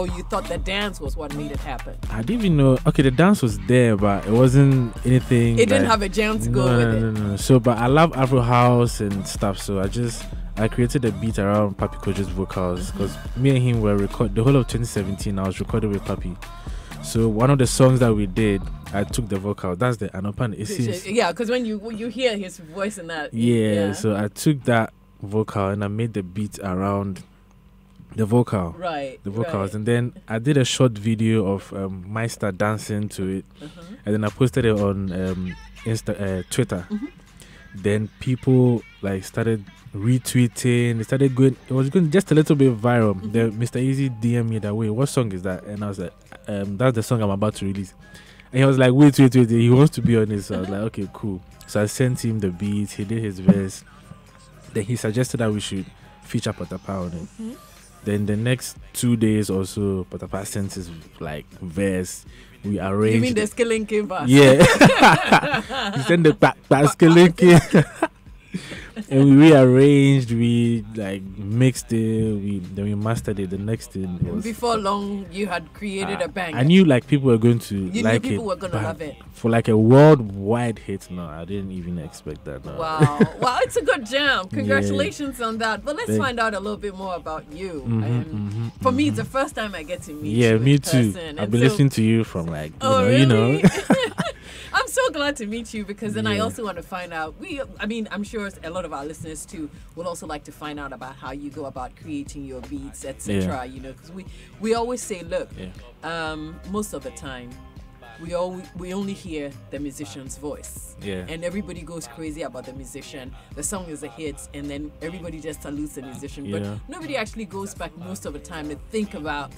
or you thought the dance was what made it happen? I didn't even know. Okay, the dance was there, but it wasn't anything. It didn't have a jam to go with it. No. So, but I love Afro house and stuff. So I created a beat around Papi Kojo's vocals because me and him were the whole of 2017. I was recording with Papi. So one of the songs that we did, I took the vocal. That's the Anopan. Yeah, because when you hear his voice in that. Yeah. So I took that vocal and I made the beat around the vocal. Right. The vocals. Right. And then I did a short video of Meister dancing to it. And then I posted it on Twitter. Then people like started retweeting. It started going. It was going just a little bit viral. The Mr. Easy DM me that, wait, what song is that? And I was like, that's the song I'm about to release. And he was like, wait, he wants to be on it. So I was like, okay, cool. So I sent him the beat. He did his verse. Then he suggested that we should feature Patapaa on it. Then the next 2 days or so, Patapaa sent his like verse. We arranged. You mean the Skelinkin verse? Yeah. He sent the Skelinkin. And we rearranged, we like mixed it, then we mastered it. The next thing was, before long you had created a bang. I knew like people were going to you like knew people it, were gonna love it for like a worldwide hit. No, I didn't even expect that. No. Wow. Well, it's a good jam. Congratulations on that. But let's find out a little bit more about you. For me, it's the first time I get to meet you. Yeah, me too. Person. I've been listening to you from like really? you know. I'm so glad to meet you because then I also want to find out. I'm sure a lot of our listeners too would also like to find out about how you go about creating your beats, etc. You know, because we always say, look, most of the time we only hear the musician's voice, and everybody goes crazy about the musician. The song is a hit, and then everybody just salutes the musician, but nobody actually goes back most of the time to think about,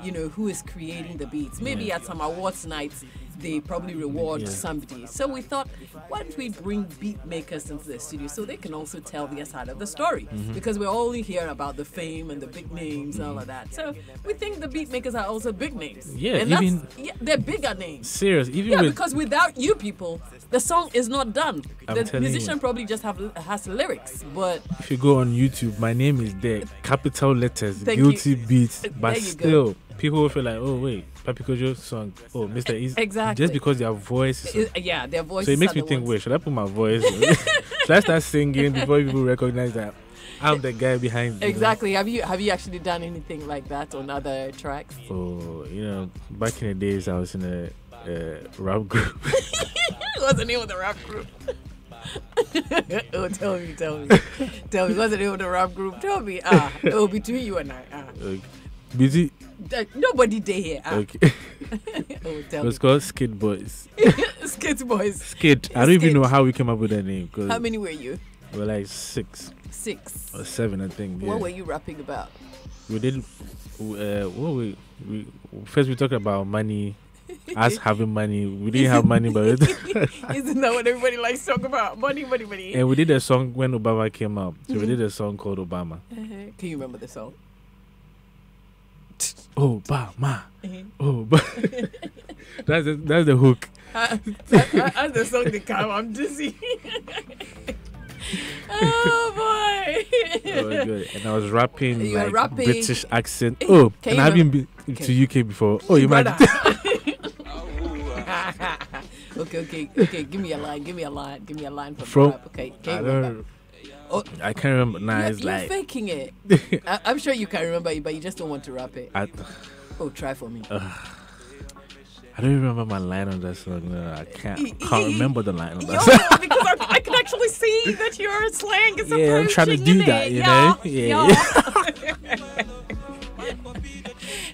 you know, who is creating the beats. Maybe at some awards nights, they probably reward somebody. So we thought, why don't we bring beat makers into the studio so they can also tell their side of the story? Because we're only here about the fame and the big names and all of that. So we think the beat makers are also big names. Yeah, and they're bigger names. Serious, because without you people, the song is not done. The musician probably just has lyrics, but if you go on YouTube, my name is there, capital letters, Guilty Beats, but still, people will feel like, oh wait, Papi Kojo's song, oh Mr. Easy, exactly, just because their voice is their voice. So it makes me think, wait, should I put my voice? Should I start singing before people recognize that I'm the guy behind? Exactly. Have you actually done anything like that on other tracks? Oh, you know, back in the days, I was in a rap group. What's the name of the rap group? Oh, tell me. What's the name of the rap group? Tell me. It will be between you and I. Okay. Busy. Nobody day here. Okay. Tell it's called Skid Boys. Skid Boys. Skid. I don't even know how we came up with that name. How many were you? We were like 6. 6 or 7, I think. What were you rapping about? We did. We first we talked about money. Us having money. We didn't have money, but isn't that what everybody likes to talk about? Money. And we did a song when Obama came out. So we did a song called Obama. Can you remember the song? Obama. Obama. That's the hook. As the song they come, I'm dizzy. Oh boy! Oh my God. And I was rapping British accent. And I haven't been to UK before. Oh, you might. Okay. Give me a line from rap. Okay. I can't remember. Nah, it's you're like faking it. I'm sure you can remember it, but you just don't want to rap it. Try for me. I don't remember my line on that song. No, I can't remember the line on that song. Because I can actually see that your slang is approaching. I'm trying to do that, you know? Yeah.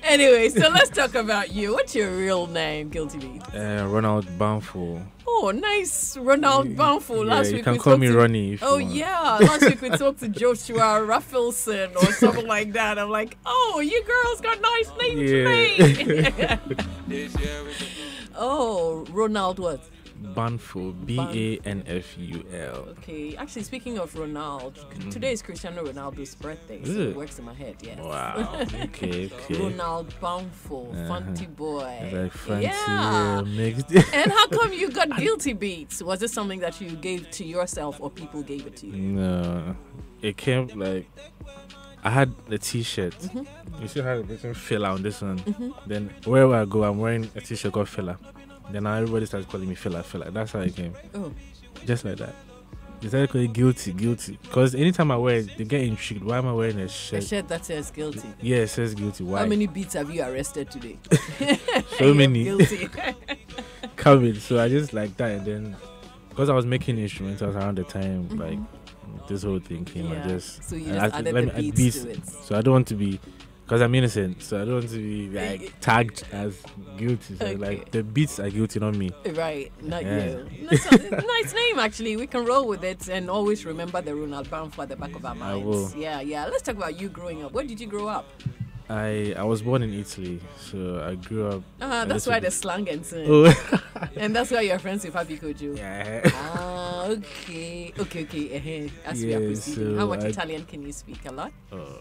Anyway, so let's talk about you. What's your real name, Guilty Beats? Ronald Banfo. Oh, nice. Ronald Banfo. Last week you can call me Ronnie if you want. Last week we talked to Joshua Raffleson or something like that. I'm like, oh, you girls got nice names to Oh, Ronald what? Banfo, Banful. Okay, actually, speaking of Ronaldo, today is Cristiano Ronaldo's birthday, so it works in my head. Yes. Wow. Okay. Ronald Banfo, Fanti boy. Like Fanti mixed. And how come you got Guilty Beats? Was it something that you gave to yourself, or people gave it to you? No, it came like I had a T-shirt. You see how the filler on this one. Then wherever I go, I'm wearing a T-shirt called filler. Then now everybody starts calling me filler. That's how it came. Oh, just like that. They started calling guilty. Because anytime I wear it, they get intrigued. Why am I wearing a shirt? A shirt that says guilty. Yeah, it says guilty. Why? How many beats have you arrested today? So many. Guilty. Coming. So I just like that, and then because I was making instrumentals around the time, like this whole thing came. So you just added the beats to it. So I don't want to be, because I'm innocent, so I don't want to be like tagged as guilty. So like the beats are guilty, not me. Right, not you. That's a nice name, actually. We can roll with it and always remember the Ronald Bamford at the back of our minds. I will. Yeah. Let's talk about you growing up. Where did you grow up? I was born in Italy, so I grew up. That's why the slang and so. Oh. And that's why you're friends with Happy Kojo. Yeah. Okay. As we are proceeding, how much Italian can you speak? A lot? Oh,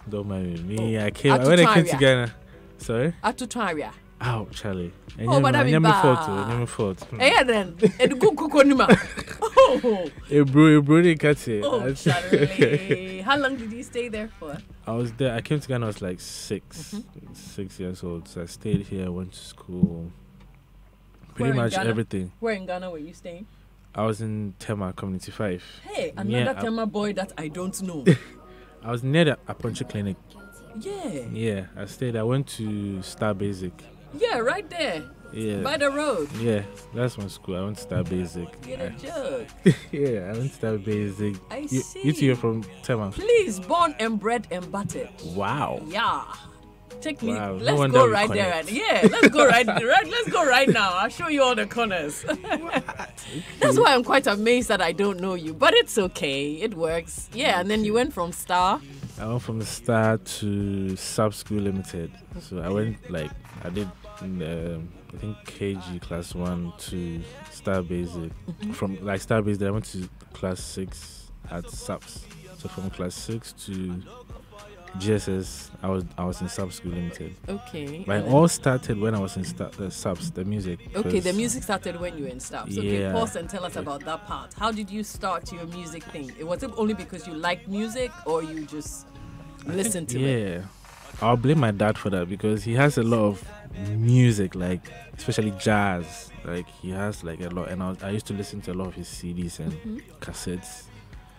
don't mind me. I when I came to Ghana. Sorry? Atutaria. Oh, Charlie. But I mean, Eh, then. And go coconut. Bro, they cut it. Oh, Charlie. How long did you stay there for? I was there. I came to Ghana. I was like 6 years old. So I stayed here. I went to school. Pretty much everything. Where in Ghana were you staying? I was in Tema Community 5. Hey, another Tema boy that I don't know. I was near the Aponche Clinic. Yeah. Yeah, I stayed. I went to Star Basic. Yeah, right there. Yeah. By the road. Yeah, that's my school. I went to Star Basic. Get a joke. Yeah, I went to Star Basic. I see. You two are from Tema. Please, born and bred and buttered. Wow. Yeah. Take me. Wow. Let's go right there. Let's go right. Let's go right now. I'll show you all the corners. That's why I'm quite amazed that I don't know you, but it's okay. It works. Yeah, and then you went from Star. I went from the Star to Sub School Limited. So I went I did I think KG class 1 to Star Basic. From Star Basic, I went to class 6 at SUPS. So from class 6 to GSS, I was in Sub School Limited. Okay. But it all started when I was in SUPS, the music. Okay, the music started when you were in SUPS. Okay, yeah. Pause and tell us about that part. How did you start your music thing? Was it only because you liked music, or you just listened to it? Yeah. I'll blame my dad for that, because he has a lot of music, especially jazz. He has a lot, and I used to listen to a lot of his CDs and cassettes.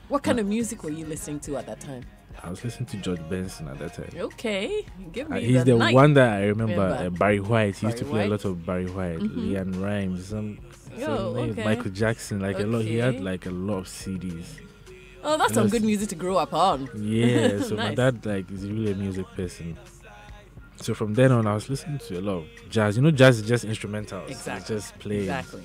What kind of music were you listening to at that time? I was listening to George Benson at that time. Okay, give me he's the night. one that I remember. Barry White. He used to play White? a lot of Barry White, Leanne Rimes, okay. Michael Jackson. A lot. He had a lot of CDs. Oh, that's some good music to grow up on. Yeah, so Nice. my dad is really a music person. So from then on, I was listening to a lot of jazz. Jazz is just instrumentals. Exactly. It's just plays. Exactly.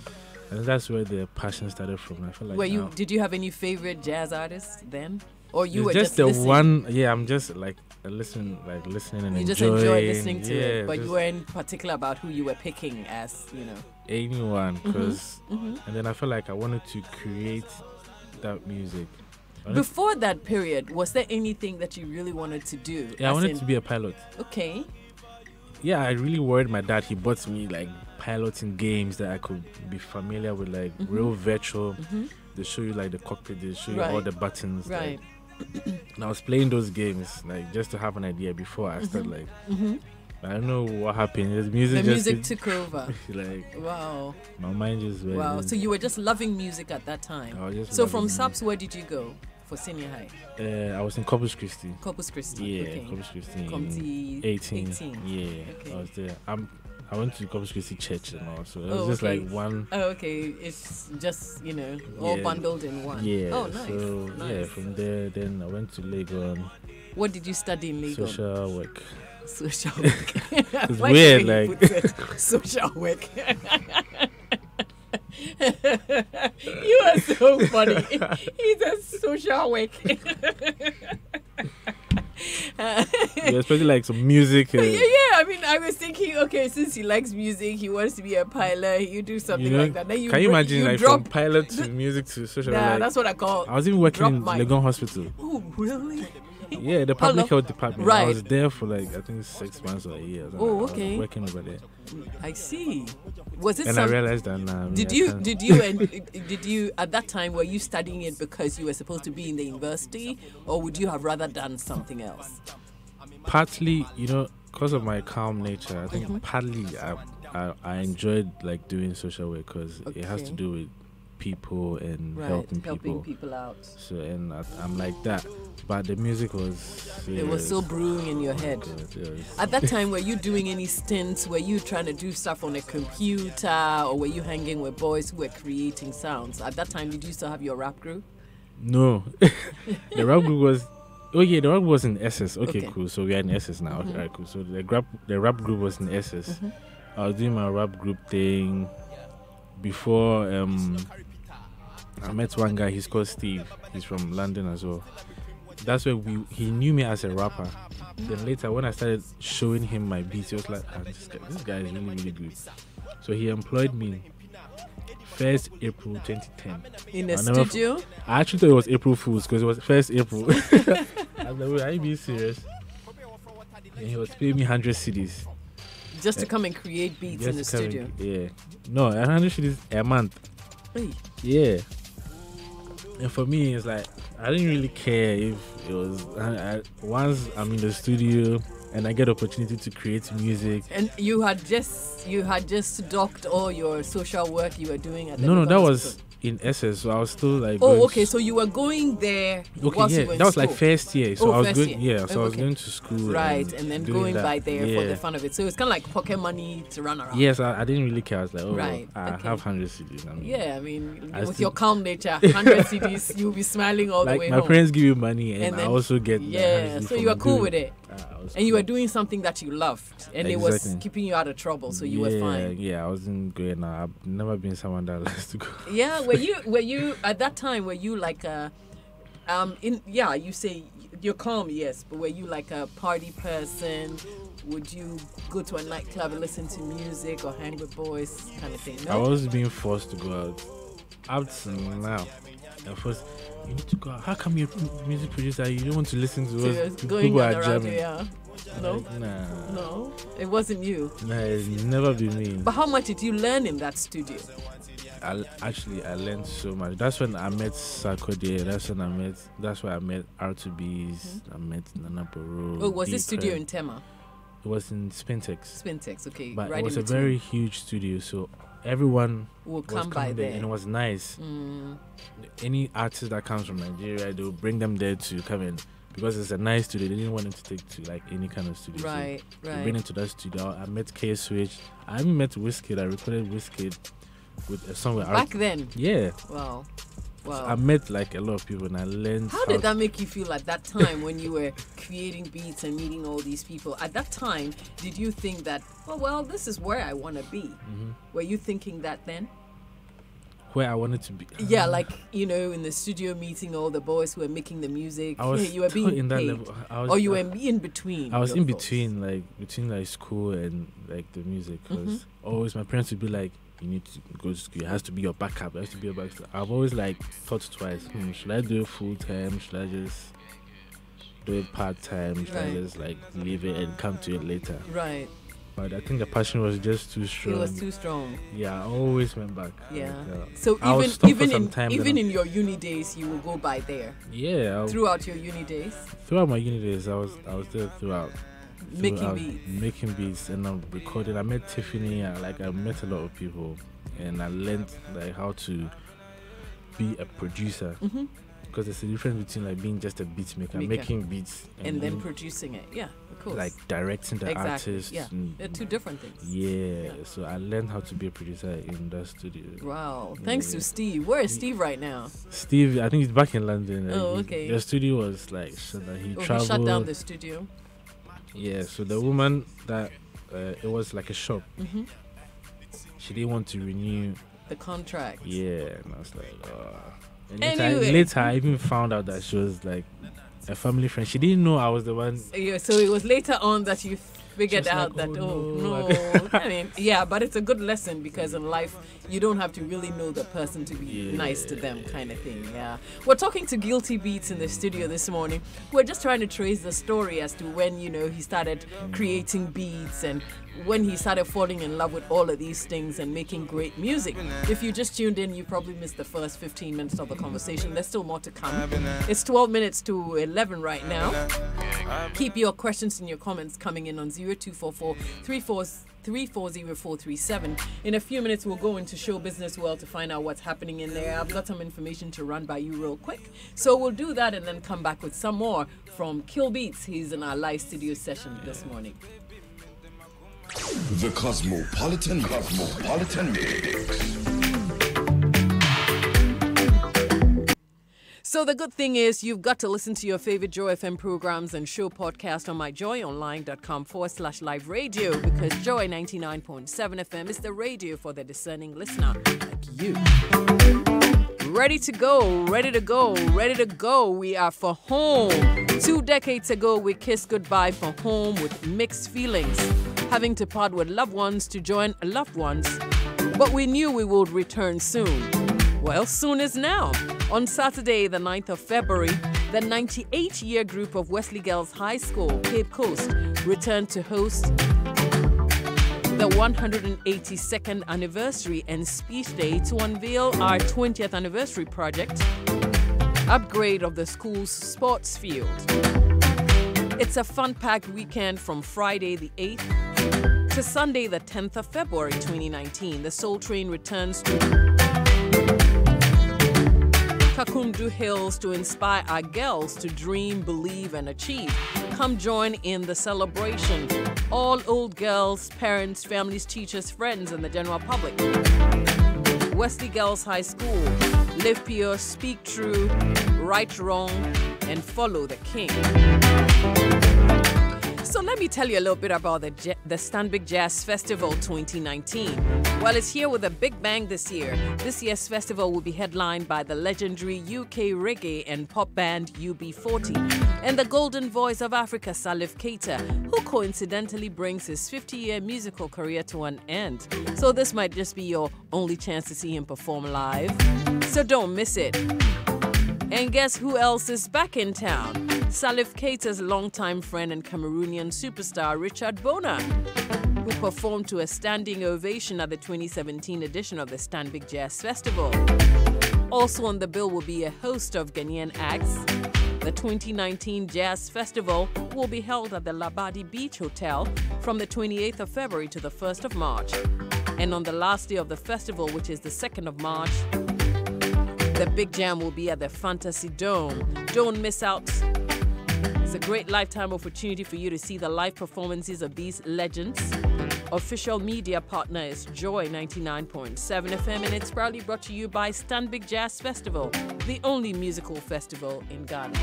And that's where the passion started from. I feel like Did you have any favorite jazz artists then, or you were just just the listening? one? Yeah, I'm just listening and You enjoying. just enjoy listening to yeah, it, but you weren't particular about who you were picking as, anyone, because and then I felt like I wanted to create that music. Before that period, was there anything that you really wanted to do? Yeah, I wanted to be a pilot. Okay. Yeah, I really worried my dad. He bought me piloting games that I could be familiar with, real virtual. They show you the cockpit, they show you all the buttons. Right. And I was playing those games just to have an idea before I started I don't know what happened. The music took over. Wow. My mind just went. Wow. So you were just loving music at that time. So from SUPS, where did you go for senior high? I was in Corpus Christi. Corpus Christi. Yeah, okay. Corpus Christi. Comty 18. 18. Yeah, okay. I was there. I went to Corpus Christi Church and all, so it was just one. Oh, okay. It's just all bundled in one. Yeah. Oh, nice. So nice. from there, then I went to Legon. What did you study in Legon? Social work. Social work. It's weird, social work. You are so funny. He's a social work. Especially some music. Yeah. I mean, I was thinking, okay, since he likes music, he wants to be a pilot. You do something like that. Then can you imagine, from pilot to music to social? Nah, that's what I call. I was even working in Legon Hospital. Oh, really? Yeah, the How public long? health department. Right. I was there for like I think 6 months or a year. Or something. Oh, I was okay. working over there, I see. Was it and I realized that now. Did you at that time, were you studying it because you were supposed to be in the university, or would you have rather done something else? Partly, because of my calm nature, I think partly I enjoyed like doing social work because it has to Okay. do with people and helping people. out. So and I'm like that, but the music was. It was so brewing in your head. At that time, were you doing any stints? Were you trying to do stuff on a computer, or were you hanging with boys who were creating sounds? At that time, did you still have your rap group? No, the rap group was. Oh yeah, the rap group was in SS. Okay, Okay. cool. So we are in SS now. Okay, alright, cool. So the rap group was in SS. I was doing my rap group thing before. I met one guy. He's called Steve. He's from London as well. That's where he knew me as a rapper. Then later, when I started showing him my beats, he was like, this guy is really, really good. So he employed me 1st April 2010. In a studio? I actually thought it was April Fool's because it was 1st April. I was like, wait, are you being serious? And he was paying me 100 CDs. Just to come and create beats in the studio? Yeah. No, 100 CDs a month. Hey. Yeah. And for me, it's like, I didn't really care if it was... once I'm in the studio and I get opportunity to create music... And you had just docked all your social work you were doing at the No, that hospital. was in SS, so I was still like... Oh, okay, so you were going there whilst you were in that was school. like first year. So I was first going, year. so I was going to school. Right, and then doing going that. by there for Yeah. the fun of it. So it's kind of like pocket money to run around. Yes, I didn't really care. I was like, oh, Right, I okay. have 100 CDs. I mean, Yeah, I mean, I with still- your calm nature, 100 CDs, you'll be smiling all the like way my home. parents give you money, and, And I then- also get. Yeah, so you were cool with it. And you were doing something that you loved, and it was Exactly. keeping you out of trouble, so you were fine. Yeah, I wasn't going. I've never been someone that likes to go. Yeah, were you at that time? Were you like a, you say you're calm, yes, but were you like a party person? Would you go to a nightclub and listen to music or hang with boys, kind of thing? I No. was being forced to go out. Up to now, at first, you need to go out. How come you're a music producer? You don't want to listen to So us? you're People going on are around, jamming. yeah. No, Like, nah, no, it wasn't you. nah, it's never been me. But how much did you learn in that studio? I learned so much. That's when I met Sarkodie. That's where I met R2Bs. I met Nana Poro. Oh, was this Deep studio Red. in Tema? It was in Spintex. Spintex, okay. But right it was in a between. very huge studio, so everyone Will was come by coming there, there. and it was nice. Any artist that comes from Nigeria, they will bring them there to come in because it's a nice studio. They didn't want them to take to like any kind of studio. Right, So they bring right. them to that studio. I met K Switch. I even met Wizkid. I recorded Wizkid with a song with Back then, Yeah. wow. I met like a lot of people and I learned. How did that make you feel at that time when you were creating beats and meeting all these people? At that time, did you think that, oh, well, this is where I want to be? Mm-hmm. Were you thinking that then? Where I wanted to be. Yeah, like, in the studio meeting all the boys who were making the music. I was yeah, you were still being in that paid. level. I was, Or you were in between. I was your in thoughts? between like school and like the music because always my parents would be like, you need to go to school. It has to be your backup. It has to be your backup. I've always like thought twice. Should I do it full time? Should I just do it part time? Should I Right. just like leave it and come to it later? Right. But I think the passion was just too strong. It was too strong. Yeah, I always went back. Yeah. Like, So I was stuck for even some time, even then in your uni days, you will go by there. yeah. Throughout your uni days, Throughout my uni days, I was there throughout. making beats. Making beats, and I'm recording. I met Tiffany. I met a lot of people, and I learned like how to be a producer. Because there's a difference between like being just a beat maker, making beats, and then producing it. Yeah, of course. like directing the Exactly. artist. Yeah, they're two different things. Yeah, so I learned how to be a producer in that studio. Wow. Thanks Yeah. to Steve. Where is Steve right now? Steve, I think he's back in London. Oh, okay. The studio was like shut down. He Oh, traveled. he shut down the studio. Yeah, so the woman that it was like a shop. She didn't want to renew. The contract. Yeah, and I was like, And Anyway. later, I even found out that she was like a family friend. She didn't know I was the one. Yeah, so it was later on that you figured out that, no. I mean, yeah, but it's a good lesson because in life, you don't have to really know the person to be nice to them kind of thing, yeah. We're talking to Guilty Beats in the studio this morning. We're just trying to trace the story as to when, he started creating beats and when he started falling in love with all of these things and making great music. If you just tuned in, you probably missed the first 15 minutes of the conversation. There's still more to come. It's 12 minutes to 11 right now. Keep your questions and your comments coming in on 0244 340437. In a few minutes, we'll go into show business world to find out what's happening in there. I've got some information to run by you real quick. So we'll do that and then come back with some more from Kill Beats. He's in our live studio session this morning. The Cosmopolitan Mix. So the good thing is you've got to listen to your favorite Joy FM programs and show podcast on myjoyonline.com/live radio because Joy 99.7 FM is the radio for the discerning listener like you. Ready to go, ready to go, ready to go. We are for home. 2 decades ago, we kissed goodbye for home with mixed feelings, having to part with loved ones to join loved ones. But we knew we would return soon. Well, soon is now. On Saturday, the 9th of February, the 98-year group of Wesley Girls High School, Cape Coast, returned to host the 182nd anniversary and speech day to unveil our 20th anniversary project, upgrade of the school's sports field. It's a fun-packed weekend from Friday the 8th to Sunday the 10th of February 2019. The Soul Train returns to Kakundu Hills to inspire our girls to dream, believe, and achieve. Come join in the celebration. All old girls, parents, families, teachers, friends, and the general public. Wesley Girls High School. Live pure, speak true, right wrong, and follow the king. So let me tell you a little bit about the Stanbic Jazz Festival 2019. Well, it's here with a big bang this year. This year's festival will be headlined by the legendary UK reggae and pop band UB40 and the golden voice of Africa, Salif Keita, who coincidentally brings his 50-year musical career to an end. So this might just be your only chance to see him perform live. So don't miss it. And guess who else is back in town? Salif Keita's longtime friend and Cameroonian superstar Richard Bona, who performed to a standing ovation at the 2017 edition of the Stanbic Jazz Festival. Also on the bill will be a host of Ghanaian acts. The 2019 Jazz Festival will be held at the Labadi Beach Hotel from the 28th of February to the 1st of March. And on the last day of the festival, which is the 2nd of March, the big jam will be at the Fantasy Dome. Don't miss out. It's a great lifetime opportunity for you to see the live performances of these legends. Official media partner is Joy 99.7 FM, and it's proudly brought to you by Stanbic Jazz Festival, the only musical festival in Ghana.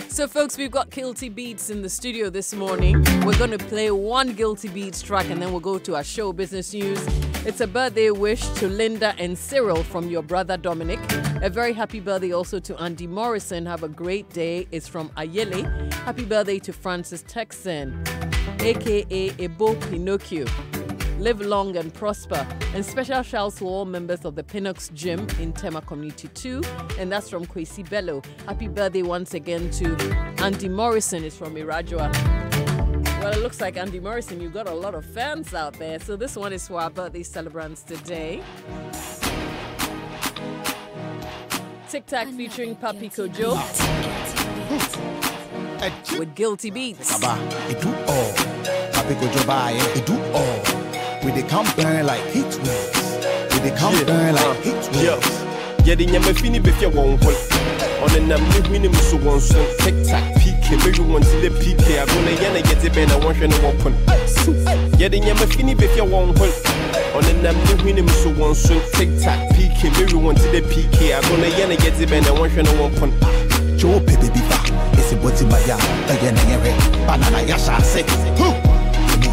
So folks, we've got Guilty Beats in the studio this morning. We're going to play one Guilty Beats track and then we'll go to our show business news. It's a birthday wish to Linda and Cyril from your brother Dominic. A very happy birthday also to Andy Morrison. Have a great day. It's from Ayele. Happy birthday to Francis Texan, aka Ebo Pinocchio. Live long and prosper. And special shouts to all members of the Pinox Gym in Tema Community 2. And that's from Kwesi Bello. Happy birthday once again to Andy Morrison. It's from Irajua. Well, it looks like Andy Morrison, you've got a lot of fans out there. So this one is for our birthday celebrants today. Tic Tac featuring Papi Kojo with Guilty Beats. It do all. Papi Kojo buy it do all. We they come burn like heat waves. We they come burn like heat waves. Yeah, the nyama fini be fi won hol. On the nam ni hwini muso won so Tic Tac PK. Me you want to the PK. I gonna yana get it ben I want you no open. Yeah, the nyama fini be fi won hol. On the nam ni hwini muso won so Tic Tac PK. Me you want to the PK. I gonna yana get it ben I want you no open. Joe baby bifa. It's a boti maya. Again, banana yasha say. Me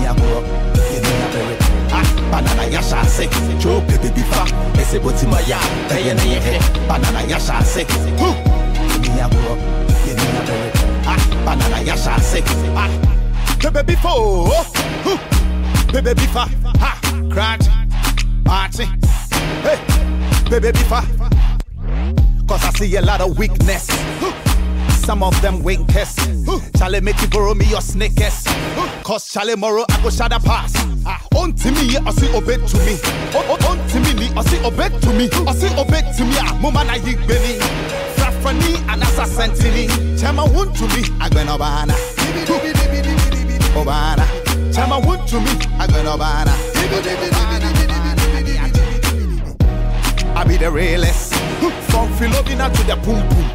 ya grow up. Me ya bury. I banana yasha se. Joe baby bifa, ese boti maya, beye na yehe. Banana yasha se. Yeni ya grow up, yeni ya berry. Banana yasha se. Baby before, baby bifa, crash, party. Hey, baby bifa. Cause I see a lot of weakness. Some of them winkers. Charlie make you borrow me your sneakers. Cause Charlie Morrow I go shadow pass. On to me, I see obey to me. On to me, I see obey to me. I see obey to me. Mama na yik beni. Frafani and assassinini. Chama won to me. I go no bana. Obana. Chama won to me. I go no bana. I be the realest. From Philomena to the pum pum.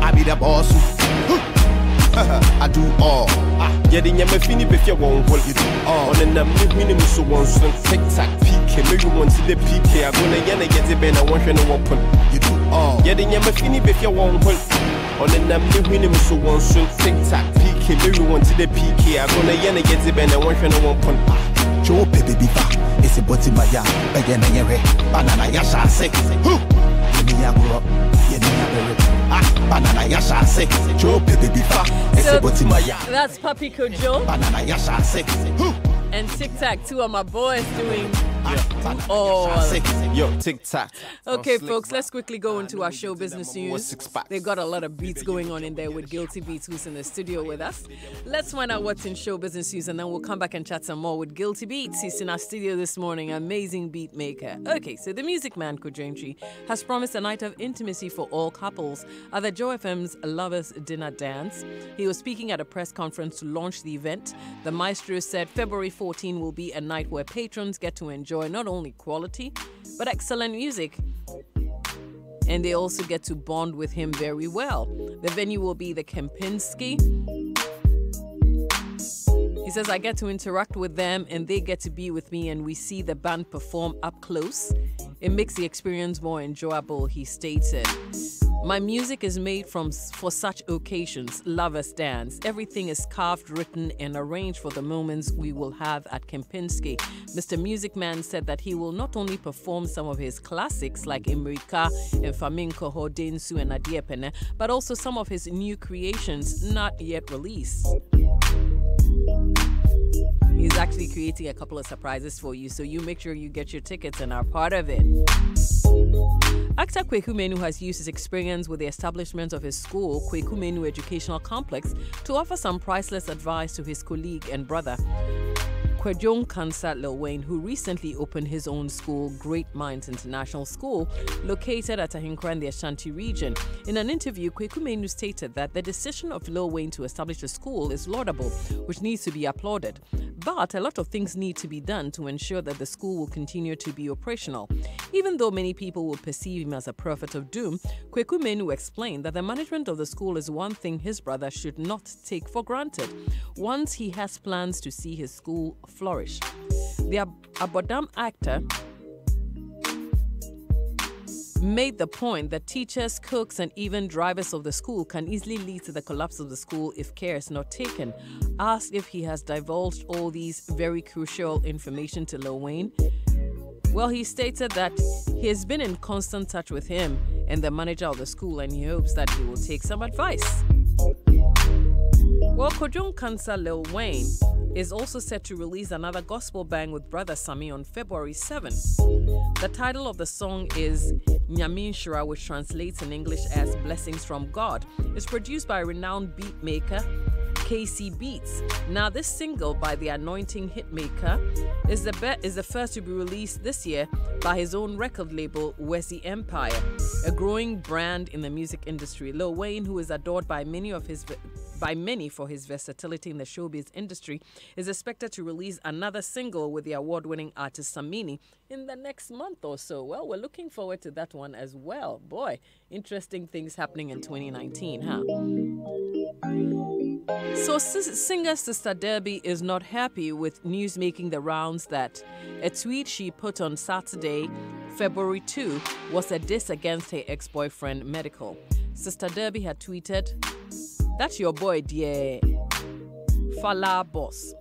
I be the boss. I do all. Yedi nyame fini be fia won hol. You do all. On the minimum so one swing tic-tac PK. Maybe you want to the PK. I gonna yana get it ben I want you no weapon. You do all. Yedi nyame fini be fia won hol. On the minimum so one swing tic-tac PK. Maybe you want to the PK. I gonna yana get it ben I want you no weapon. Joe baby bifa, ese boti maya, beye na yehe. Banana yasha se. Yeni ya grow up, yeni ya berry. Banana yasha se. Joe baby bifa, ese boti maya. That's Papi Kojo Banana yasha se. and Tic Tac, two of my boys doing all. Yo, tic-tac. Okay, folks, let's quickly go into our show business news. They've got a lot of beats going on in there with Guilty Beats, who's in the studio with us. Let's find out what's in show business news, and then we'll come back and chat some more with Guilty Beats. He's in our studio this morning, amazing beat maker. Okay, so the music man, Kojo has promised a night of intimacy for all couples at the Joe FM's Lovers Dinner Dance. He was speaking at a press conference to launch the event. The maestro said February 14 will be a night where patrons get to enjoy not only quality, but excellent music. And they also get to bond with him very well. The venue will be the Kempinski. He says, I get to interact with them and they get to be with me, and we see the band perform up close. It makes the experience more enjoyable, he stated. My music is made for such occasions, Lovers Dance. Everything is carved, written, and arranged for the moments we will have at Kempinski. Mr. Music Man said that he will not only perform some of his classics like America and Faminko, Hodensu, and Adiepene, but also some of his new creations not yet released. He's actually creating a couple of surprises for you, so you make sure you get your tickets and are part of it. Actor Kweku Menu has used his experience with the establishment of his school, Kweku Menu Educational Complex, to offer some priceless advice to his colleague and brother, Kwejong Kansa Lil Wayne, who recently opened his own school, Great Minds International School, located at Ahinkra in the Ashanti region. In an interview, Kweku Menu stated that the decision of Lil Wayne to establish a school is laudable, which needs to be applauded. But a lot of things need to be done to ensure that the school will continue to be operational. Even though many people will perceive him as a prophet of doom, Kweku Menu explained that the management of the school is one thing his brother should not take for granted, once he has plans to see his school flourish. The Abodam actor made the point that teachers, cooks, and even drivers of the school can easily lead to the collapse of the school if care is not taken. Asked if he has divulged all these very crucial information to Lil Wayne, well, he stated that he has been in constant touch with him and the manager of the school, and he hopes that he will take some advice. Well, Kojong Kansa Lil Wayne is also set to release another gospel bang with Brother Sami on February 7. The title of the song is Nyamin Shira, which translates in English as Blessings from God. It's produced by renowned beat maker KC Beats. Now, this single by the anointing hitmaker is the first to be released this year by his own record label, Wesi Empire, a growing brand in the music industry. Lil Wayne, who is adored by many for his versatility in the showbiz industry, is expected to release another single with the award-winning artist Samini in the next month or so. Well, we're looking forward to that one as well. Boy, interesting things happening in 2019, huh? So singer Sister Debbie is not happy with news making the rounds that a tweet she put on Saturday, February 2, was a diss against her ex-boyfriend, Medical. Sister Debbie had tweeted, "That's your boy, dear Fala Boss,"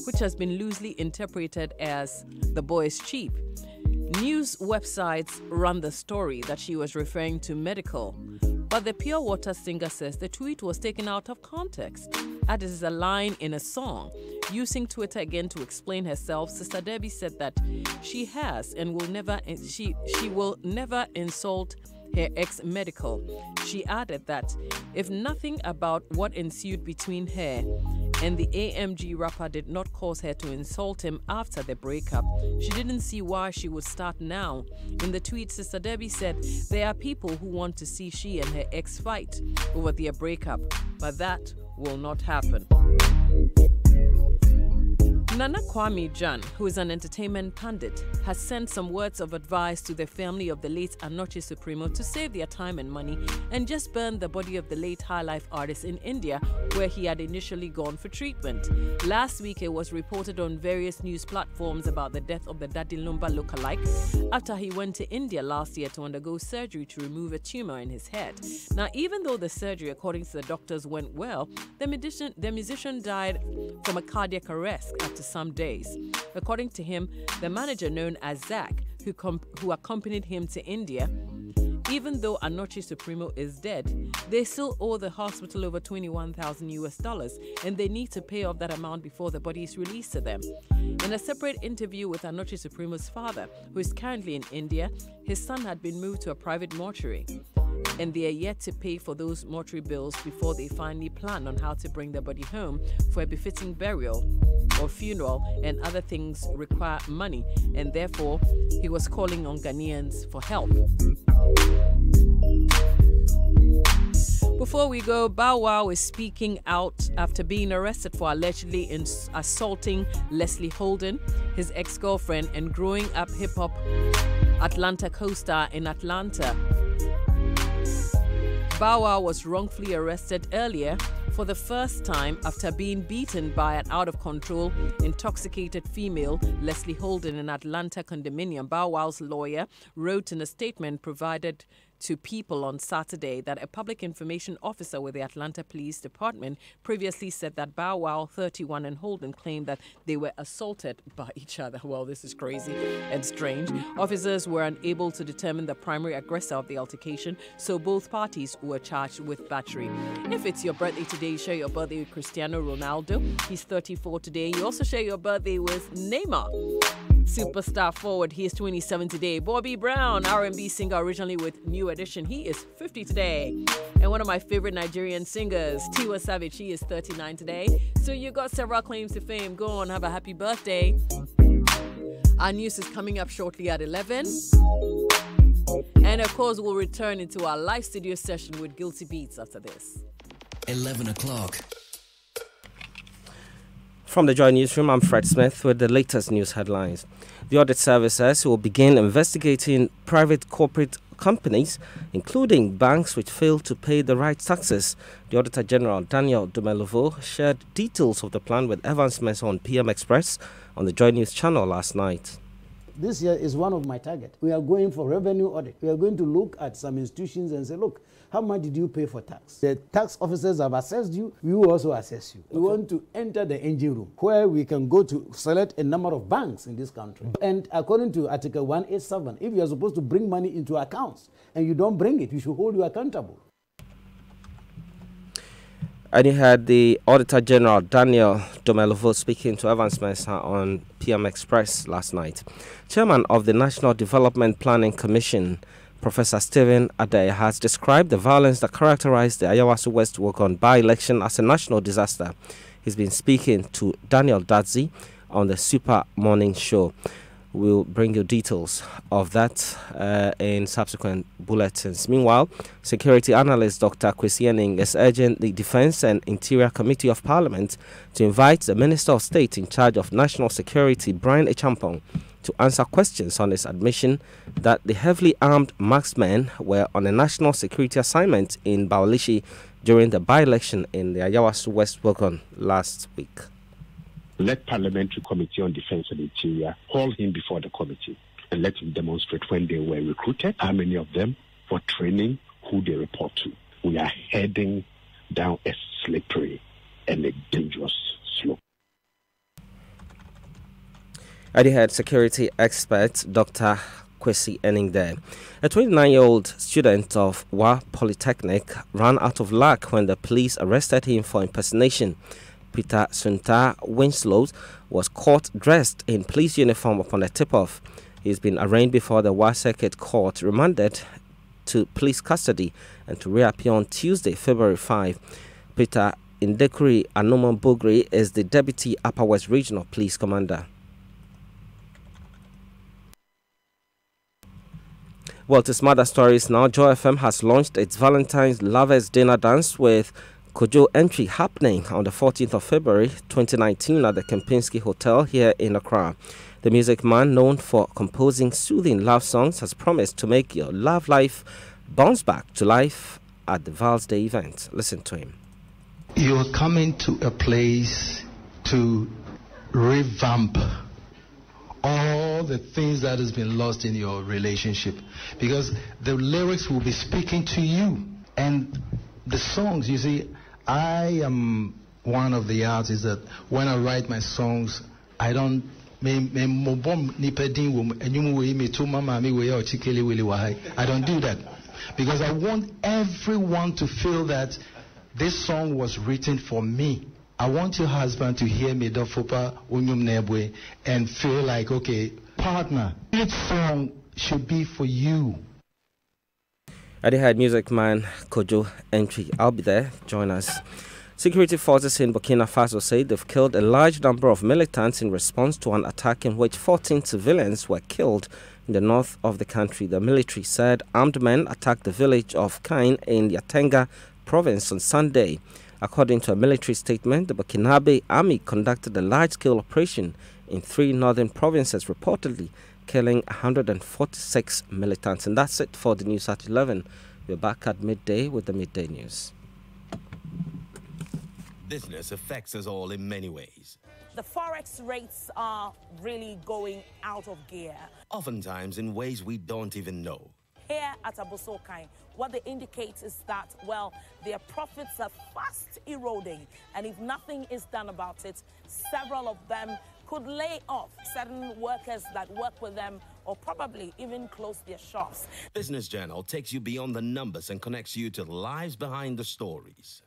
which has been loosely interpreted as "the boy is cheap." News websites run the story that she was referring to medical, but the Pure Water singer says the tweet was taken out of context, as it is a line in a song. Using Twitter again to explain herself, Sister Debbie said that she has and will never she will never insult her ex-medical. She added that if nothing about what ensued between her and the AMG rapper did not cause her to insult him after the breakup, she didn't see why she would start now. In the tweet, Sister Debbie said there are people who want to see she and her ex fight over their breakup, but that will not happen. Nana Kwame Jan, who is an entertainment pundit, has sent some words of advice to the family of the late Anoche Supremo to save their time and money and just burn the body of the late high life artist in India, where he had initially gone for treatment. Last week, it was reported on various news platforms about the death of the Daddy Lumba lookalike after he went to India last year to undergo surgery to remove a tumor in his head. Now, even though the surgery, according to the doctors, went well, the musician died from a cardiac arrest after some days. According to him, the manager known as Zach, who accompanied him to India, even though Anoche Supremo is dead, they still owe the hospital over $21,000 and they need to pay off that amount before the body is released to them. In a separate interview with Anoche Supremo's father, who is currently in India, his son had been moved to a private mortuary, and they are yet to pay for those mortuary bills before they finally plan on how to bring the body home for a befitting burial or funeral, and other things require money, and therefore he was calling on Ghanaians for help. Before we go, Bow Wow is speaking out after being arrested for allegedly assaulting Leslie Holden, his ex-girlfriend and growing up hip-hop Atlanta co-star in Atlanta. Bow Wow was wrongfully arrested earlier for the first time after being beaten by an out-of-control, intoxicated female, Leslie Holden, in Atlanta condominium. Bow Wow's lawyer wrote in a statement provided to People on Saturday that a public information officer with the Atlanta Police Department previously said that Bow Wow, 31, and Holden claimed that they were assaulted by each other. Well, this is crazy and strange. Officers were unable to determine the primary aggressor of the altercation, so both parties were charged with battery. If it's your birthday today, you share your birthday with Cristiano Ronaldo. He's 34 today. You also share your birthday with Neymar, superstar forward. He is 27 today. Bobby Brown, R&B singer originally with New Edition. He is 50 today. And one of my favorite Nigerian singers, Tiwa Savage, he is 39 today. So you got several claims to fame. Go on, have a happy birthday. Our news is coming up shortly at 11. And of course, we'll return into our live studio session with Guilty Beats after this. 11 o'clock. From the Joy Newsroom, I'm Fred Smith with the latest news headlines. The audit services will begin investigating private corporate companies, including banks which failed to pay the right taxes. The Auditor General, Daniel Dumelovo, shared details of the plan with Evans Mensah on PM Express on the Joy News channel last night. This year is one of my targets. We are going for revenue audit. We are going to look at some institutions and say, look, how much did you pay for tax? The tax officers have assessed you. We will also assess you. We want to enter the engine room where we can go to select a number of banks in this country. And according to Article 187, if you are supposed to bring money into accounts and you don't bring it, you should hold you accountable. And you had the Auditor General Daniel Dumelovo speaking to Evans Mensah on PM Express last night. Chairman of the National Development Planning Commission, Professor Stephen Adey, has described the violence that characterized the Ayawaso West Wuogon by-election as a national disaster. He's been speaking to Daniel Dadzi on the Super Morning Show. We'll bring you details of that in subsequent bulletins. Meanwhile, security analyst Dr. Kwesi Enning is urging the Defense and Interior Committee of Parliament to invite the Minister of State in charge of National Security, Brian Echampong, to answer questions on his admission that the heavily armed marksmen were on a national security assignment in Bawalishi during the by-election in the Ayawaso West Wuogon last week. Let Parliamentary Committee on Defense and Interior call him before the committee and let him demonstrate when they were recruited, how many of them for training, who they report to. We are heading down a slippery and a dangerous slope. I had security expert Dr. Kwesi Eningde. A 29-year-old student of Wa Polytechnic ran out of luck when the police arrested him for impersonation. Peter Sunta Winslow was caught dressed in police uniform upon a tip-off. He's been arraigned before the Wa Circuit Court, remanded to police custody and to reappear on Tuesday, February 5. Peter Indekuri Anoman Bugri is the Deputy Upper West Regional Police Commander. Well, to smarter stories now, Joy FM has launched its Valentine's Lovers Dinner Dance with Kojo entry happening on the 14th of February 2019 at the Kempinski Hotel here in Accra. The music man, known for composing soothing love songs, has promised to make your love life bounce back to life at the Val's Day event. Listen to him. You're coming to a place to revamp all the things that has been lost in your relationship, because the lyrics will be speaking to you, and the songs, you see, I am one of the artists that when I write my songs, I don't I don't do that, because I want everyone to feel that this song was written for me. I want your husband to hear me, Dofopa Unyum Nebwe, and feel like, okay, partner, this song should be for you. I had music man Kojo entry. I'll be there. Join us. Security forces in Burkina Faso say they've killed a large number of militants in response to an attack in which 14 civilians were killed in the north of the country. The military said armed men attacked the village of Kain in Yatenga province on Sunday. According to a military statement, the Burkinabe army conducted a large-scale operation in 3 northern provinces, reportedly killing 146 militants. And that's it for the news at 11. We're back at midday with the midday news. Business affects us all in many ways. The forex rates are really going out of gear. Oftentimes in ways we don't even know. Here at Abosokai, what they indicate is that, well, their profits are fast eroding, and if nothing is done about it, several of them could lay off certain workers that work with them, or probably even close their shops. Business Journal takes you beyond the numbers and connects you to the lives behind the stories.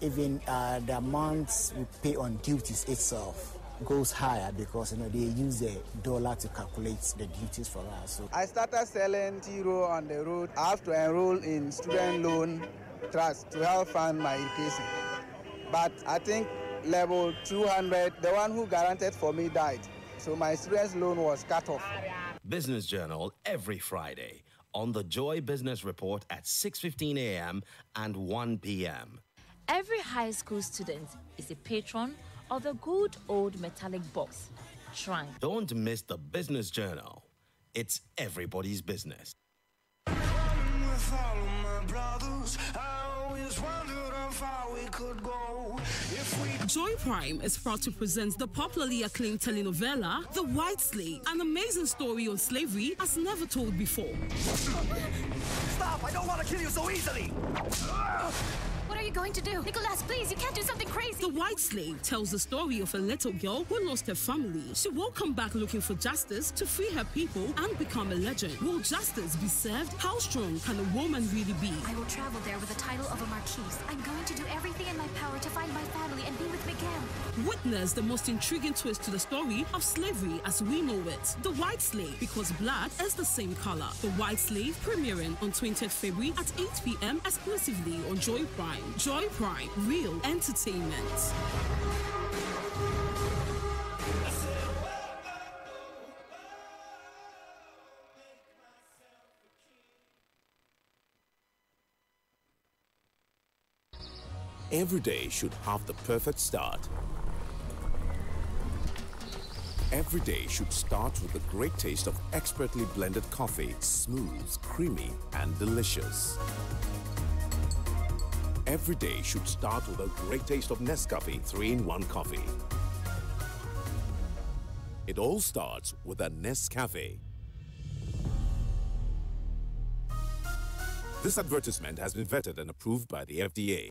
Even the amounts we pay on duties itself goes higher, because they use the dollar to calculate the duties for us. So I started selling Tiro on the road. I have to enroll in student loan trust to help fund my education. But I think level 200, the one who guaranteed for me died. So my student's loan was cut off. Business Journal every Friday on the Joy Business Report at 6:15 a.m. and 1 p.m. Every high school student is a patron of the good old metallic box, Shrine. Don't miss the Business Journal. It's everybody's business. Joy Prime is proud to present the popularly acclaimed telenovela, The White Slave, an amazing story on slavery as never told before. Stop! I don't want to kill you so easily! What are you going to do? Nicholas, please, you can't do something crazy. The White Slave tells the story of a little girl who lost her family. She will come back looking for justice to free her people and become a legend. Will justice be served? How strong can a woman really be? I will travel there with the title of a marquise. I'm going to do everything in my power to find my family and be with Miguel. Witness the most intriguing twist to the story of slavery as we know it. The White Slave, because blood is the same color. The White Slave premiering on 20th February at 8 p.m. exclusively on Joy Prime. Joy Prime, real entertainment. Every day should have the perfect start. Every day should start with the great taste of expertly blended coffee, smooth, creamy, and delicious. Every day should start with a great taste of Nescafe 3-in-1 coffee. It all starts with a Nescafe. This advertisement has been vetted and approved by the FDA.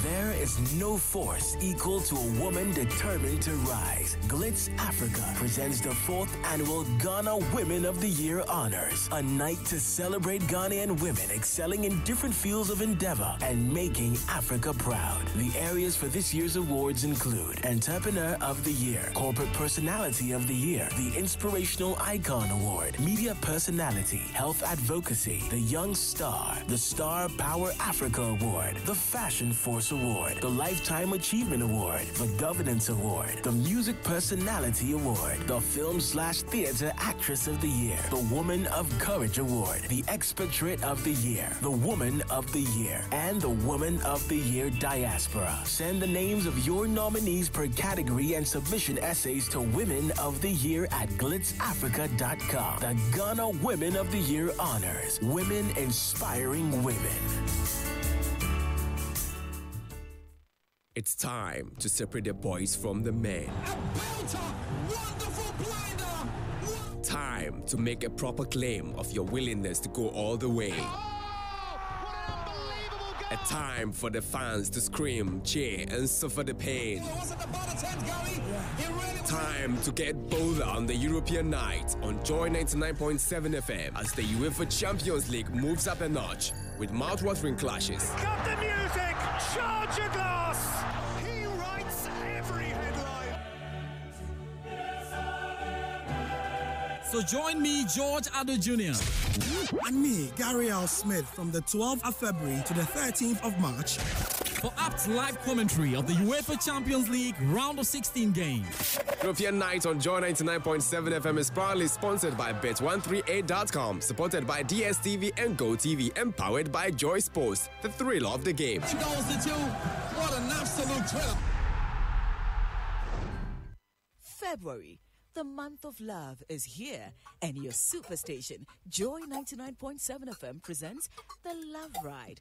There is no force equal to a woman determined to rise. Glitz Africa presents the 4th annual Ghana Women of the Year Honors, a night to celebrate Ghanaian women excelling in different fields of endeavor and making Africa proud. The areas for this year's awards include Entrepreneur of the Year, Corporate Personality of the Year, the Inspirational Icon Award, Media Personality, Health Advocacy, the Young Star, the Star Power Africa Award, the Fashion Force Award, the Lifetime Achievement Award, the Governance Award, the Music Personality Award, the Film/Theater Actress of the Year, the Woman of Courage Award, the Expatriate of the Year, the Woman of the Year, and the Woman of the Year Diaspora. Send the names of your nominees per category and submission essays to Women of the Year at glitzafrica.com. The Ghana Women of the Year Honors. Women inspiring women. It's time to separate the boys from the men. Time to make a proper claim of your willingness to go all the way. A time for the fans to scream, cheer, and suffer the pain. Time to get bolder on the European night on Joy 99.7 FM as the UEFA Champions League moves up a notch with mouth-watering clashes. Cut the music! Charge your glass! He writes every headline. So join me, George Addo Jr. And me, Gary L. Smith, from the 12th of February to the 13th of March. For apt live commentary of the UEFA Champions League Round of 16 games. European Night on Joy 99.7 FM is proudly sponsored by Bet138.com, supported by DSTV and GoTV, and powered by Joy Sports, the thrill of the game. What an absolute thrill! February. The month of love is here, and your superstation, Joy 99.7 FM, presents The Love Ride.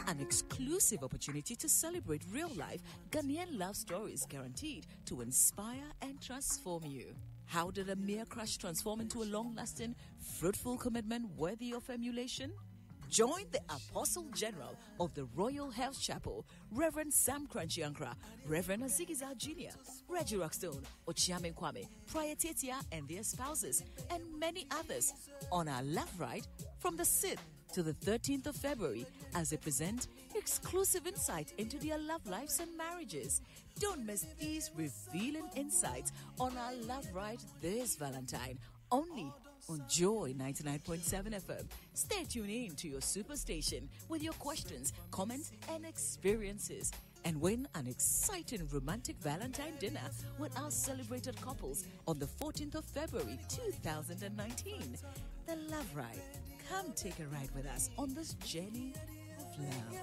An exclusive opportunity to celebrate real-life Ghanaian love stories guaranteed to inspire and transform you. How did a mere crush transform into a long-lasting, fruitful commitment worthy of emulation? Join the Apostle General of the Royal Health Chapel, Reverend Sam Crunchy-Ankra, Reverend Azigiza Jr., Reggie Rockstone, Ochiame Kwame, Prior Tetia and their spouses, and many others on our Love Ride from the 6th to the 13th of February as they present exclusive insight into their love lives and marriages. Don't miss these revealing insights on our Love Ride this Valentine, only on Joy 99.7 FM. Stay tuned in to your superstation with your questions, comments, and experiences. And win an exciting romantic Valentine dinner with our celebrated couples on the 14th of February 2019. The Love Ride. Come take a ride with us on this journey of love.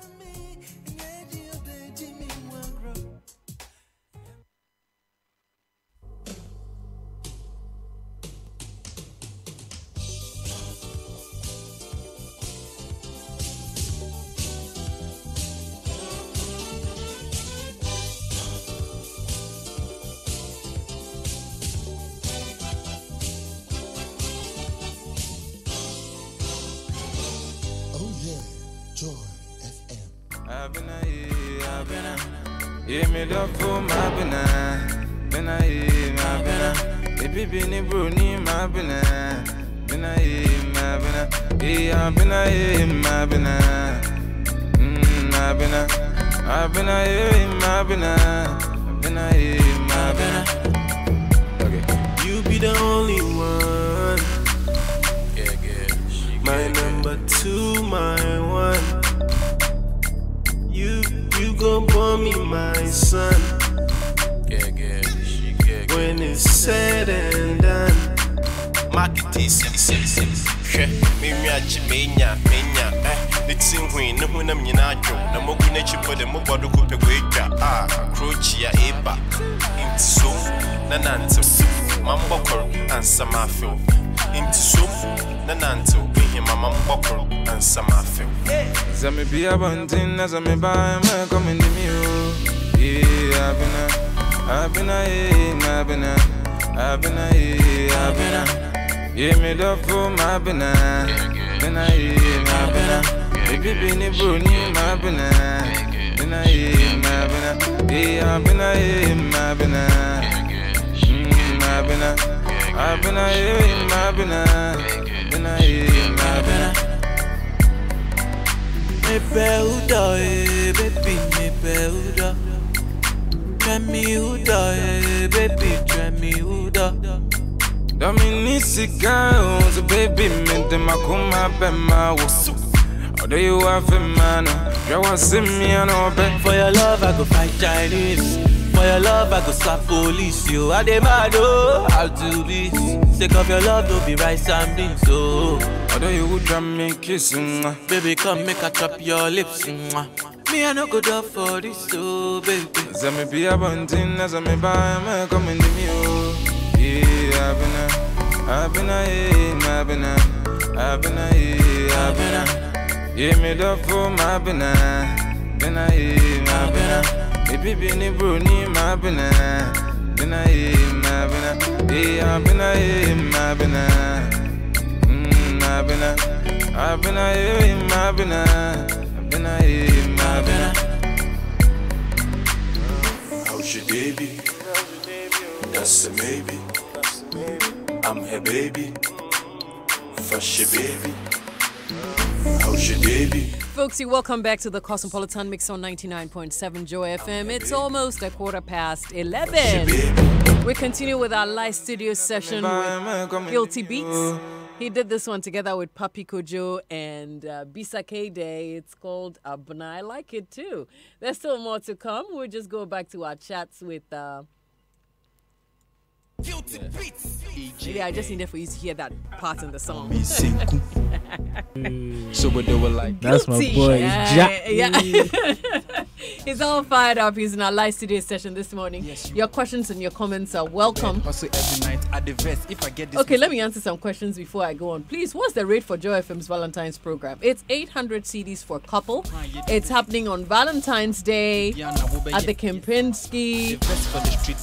Yeah, me love for my banana. Bena, my banana. Baby, Benny Bruni, my banana. Bena, my banana. Yeah, bena, my banana. My banana. I've been my banana. Bena, my banana. Okay. You be the only one. Yeah. My number 2, my one. You gon' born me my son. When it's said and done. Market is menya. It's in when no one am yinajo. No more good nature for the mobile could wake up. Crochia eba. Into so, Nananto, Mambokor, and Samafil. Into so, Nananto, be him a Mambokor and Samafil. Zame be a bunting as I may buy my coming to me. Yeah, I've been yeah, me love for my banana. My banana. Baby, bini bruni, my bina. Bina, my bina. Yeah, bina, my bina. My bina. My bina, my bina. Bina, my bina. Me peuda, baby, me peuda. Try me uda, baby, try me uda. Dominisi girls, baby, me dem a come bema wo. Odo you have a man, you want see me and obey. For your love, I go fight Chinese. For your love, I go slap police. You are the mad, oh, I'll do this. Take off your love, don't be rice and beans, so. Odo you would drum me kissing. Baby, come make a chop your lips. Me, I no go up for this, so baby. Zame be a bunting, as I me buy, me come in the meal. Yeah, I've been yeah, me love for my bina. Bina, my bina. Baby, bini bruni, my bina. Bina, my bina. Yeah, bina, my bina. My bina. I've been my bina. Bina, my bina. How's your baby? That's a maybe. I'm her baby. Fresh your baby. How's your baby? Folksy, welcome back to the Cosmopolitan Mix on 99.7 Joy FM. It's almost 11:15. We continue with our live studio session with Guilty Beats. He did this one together with Papi Kojo and Bisa K-Day. It's called Abna. I like it too. There's still more to come. We'll just go back to our chats with... Maybe I just needed for you to hear that part in the song. So but they were like, that's my boy. Yeah. He's all fired up. He's in our live studio session this morning. Yes, your questions and your comments are welcome. Also every night at the vest, if I get this. Okay, let me answer some questions before I go on. Please, what's the rate for Joy FM's Valentine's program? It's 800 CDs for a couple. It's happening on Valentine's Day at the Kempinski,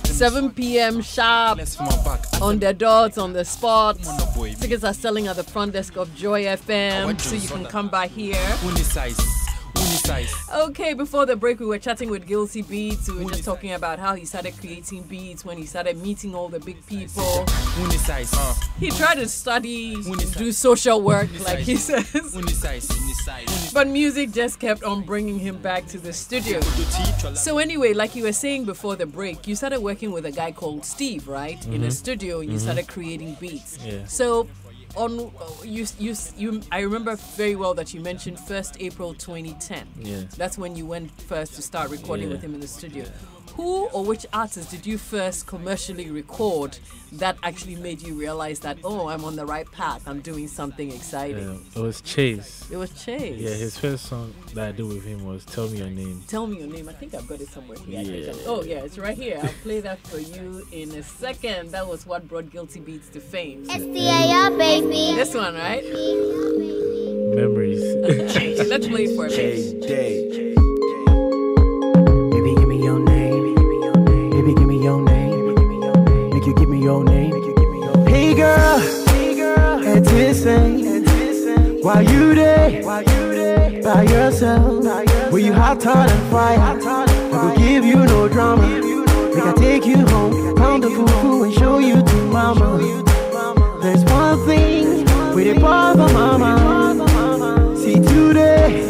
7 p.m. sharp. On the dot, on the spot. Tickets are selling at the front desk of Joy FM, so you can come by here. Okay, before the break, we were chatting with Guilty Beats. We were just talking about how he started creating beats when he started meeting all the big people. He tried to study, do social work, like he says. But music just kept on bringing him back to the studio. So anyway, like you were saying before the break, you started working with a guy called Steve, right? In a studio, you started creating beats. So on I remember very well that you mentioned 1st April 2010. That's when you went first to start recording with him in the studio. Who or which artist did you first commercially record that actually made you realize that, oh, I'm on the right path, I'm doing something exciting? It was Chase. It was Chase. Yeah, his first song that I did with him was Tell Me Your Name. Tell Me Your Name. I think I've got it somewhere here. Yeah. Oh yeah, it's right here. I'll play that for you in a second. That was what brought Guilty Beats to fame. STAR, baby. This one, right? Memories. Let's play it for a minute. Baby, give me your name. Baby, give me your name. Make you give me your name. Hey girl, at this ain't. While you there, by yourself, where you hot, hot and fire, I will give you no drama. Make I take you home, pound the fufu and show you to mama. There's one thing with it bother mama. See today,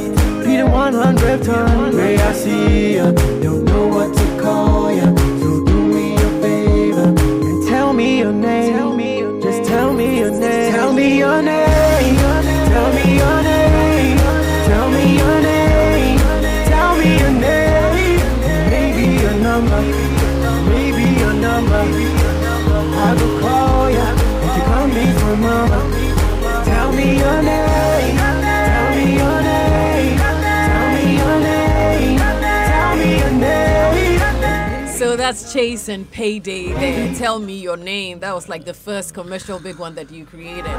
be the 100th time. May I see ya, don't know what to call ya. So do me a favor and tell me your name. Just tell me your name. Tell me your name. Tell me your name. Tell me your name. Tell me your name. Maybe your number. Maybe your number. I will call ya if you come meet my mama. Tell me your name. Tell me your name. Tell me your name. Tell me your name. So that's Chase and Payday there. Tell Me Your Name. That was like the first commercial big one that you created.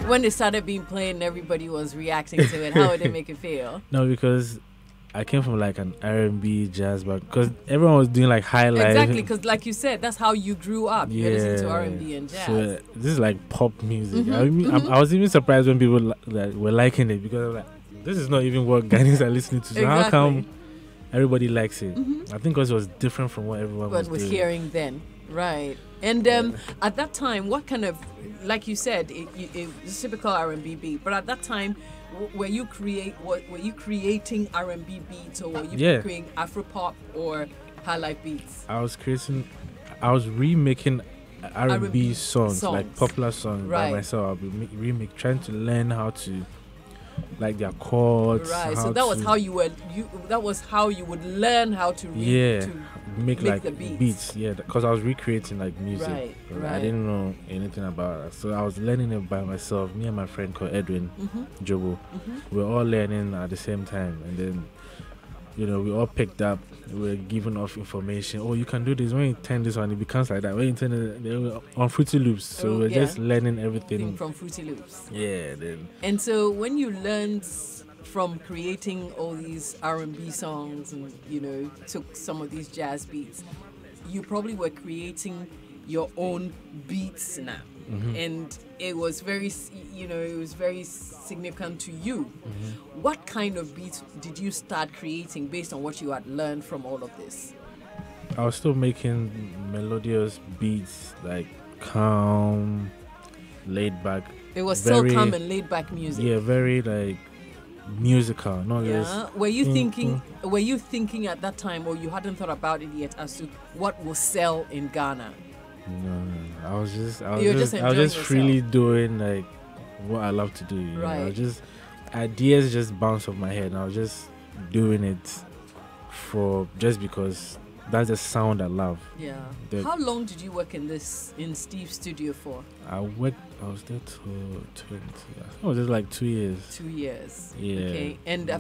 When it started being played and everybody was reacting to it, how did it make you feel? No, because I came from like an R&B jazz back, because everyone was doing like high life. Exactly, because like you said, that's how you grew up. You listened to R&B and jazz. So this is like pop music. I was even surprised when people were liking it, because I was like, this is not even what Ghanaians are listening to. So Exactly. how come everybody likes it? Mhm. I think because it was different from what everyone What was was doing. hearing then, right? And at that time, what kind of, like you said, it was typical R&B beat. But at that time, were you creating R&B beats, or were you Yeah. creating Afropop or high life beats? I was remaking R&B R&B songs, like songs. popular songs Right. by myself. I'll be trying to learn how to, like, their chords. Right. how So that was to- how you would learn how to make like the beats. beats. Yeah, because I was recreating like music. Right, I right. didn't know anything about it, so I was learning it by myself. Me and my friend called Edwin Mhm. Jobo, we were all learning at the same time, and then we all picked up. We were given off information. Oh, you can do this. When you turn this on, it becomes like that. When you turn it, they were on Fruity Loops, so Oh, we're yeah. just learning everything from Fruity Loops. Yeah, then. And so when you learned from creating all these R&B songs and, took some of these jazz beats, you probably were creating your own beats now. Mhm. And it was very significant to you. What kind of beats did you start creating based on what you had learned from all of this? I was still making melodious beats, like calm, laid back. It was still calm and laid back music. Yeah, very like musical, not Yeah. just. Were you thinking at that time, or you hadn't thought about it yet, as to what will sell in Ghana? No. I was just enjoying freely doing like what I love to do. I Right. was just ideas just bounce off my head, and I was just doing it because that's the sound I love. Yeah. The- How long did you work in Steve's studio for? I was there till 20. I think it was just like 2 years. 2 years. Yeah. Okay. And Yeah.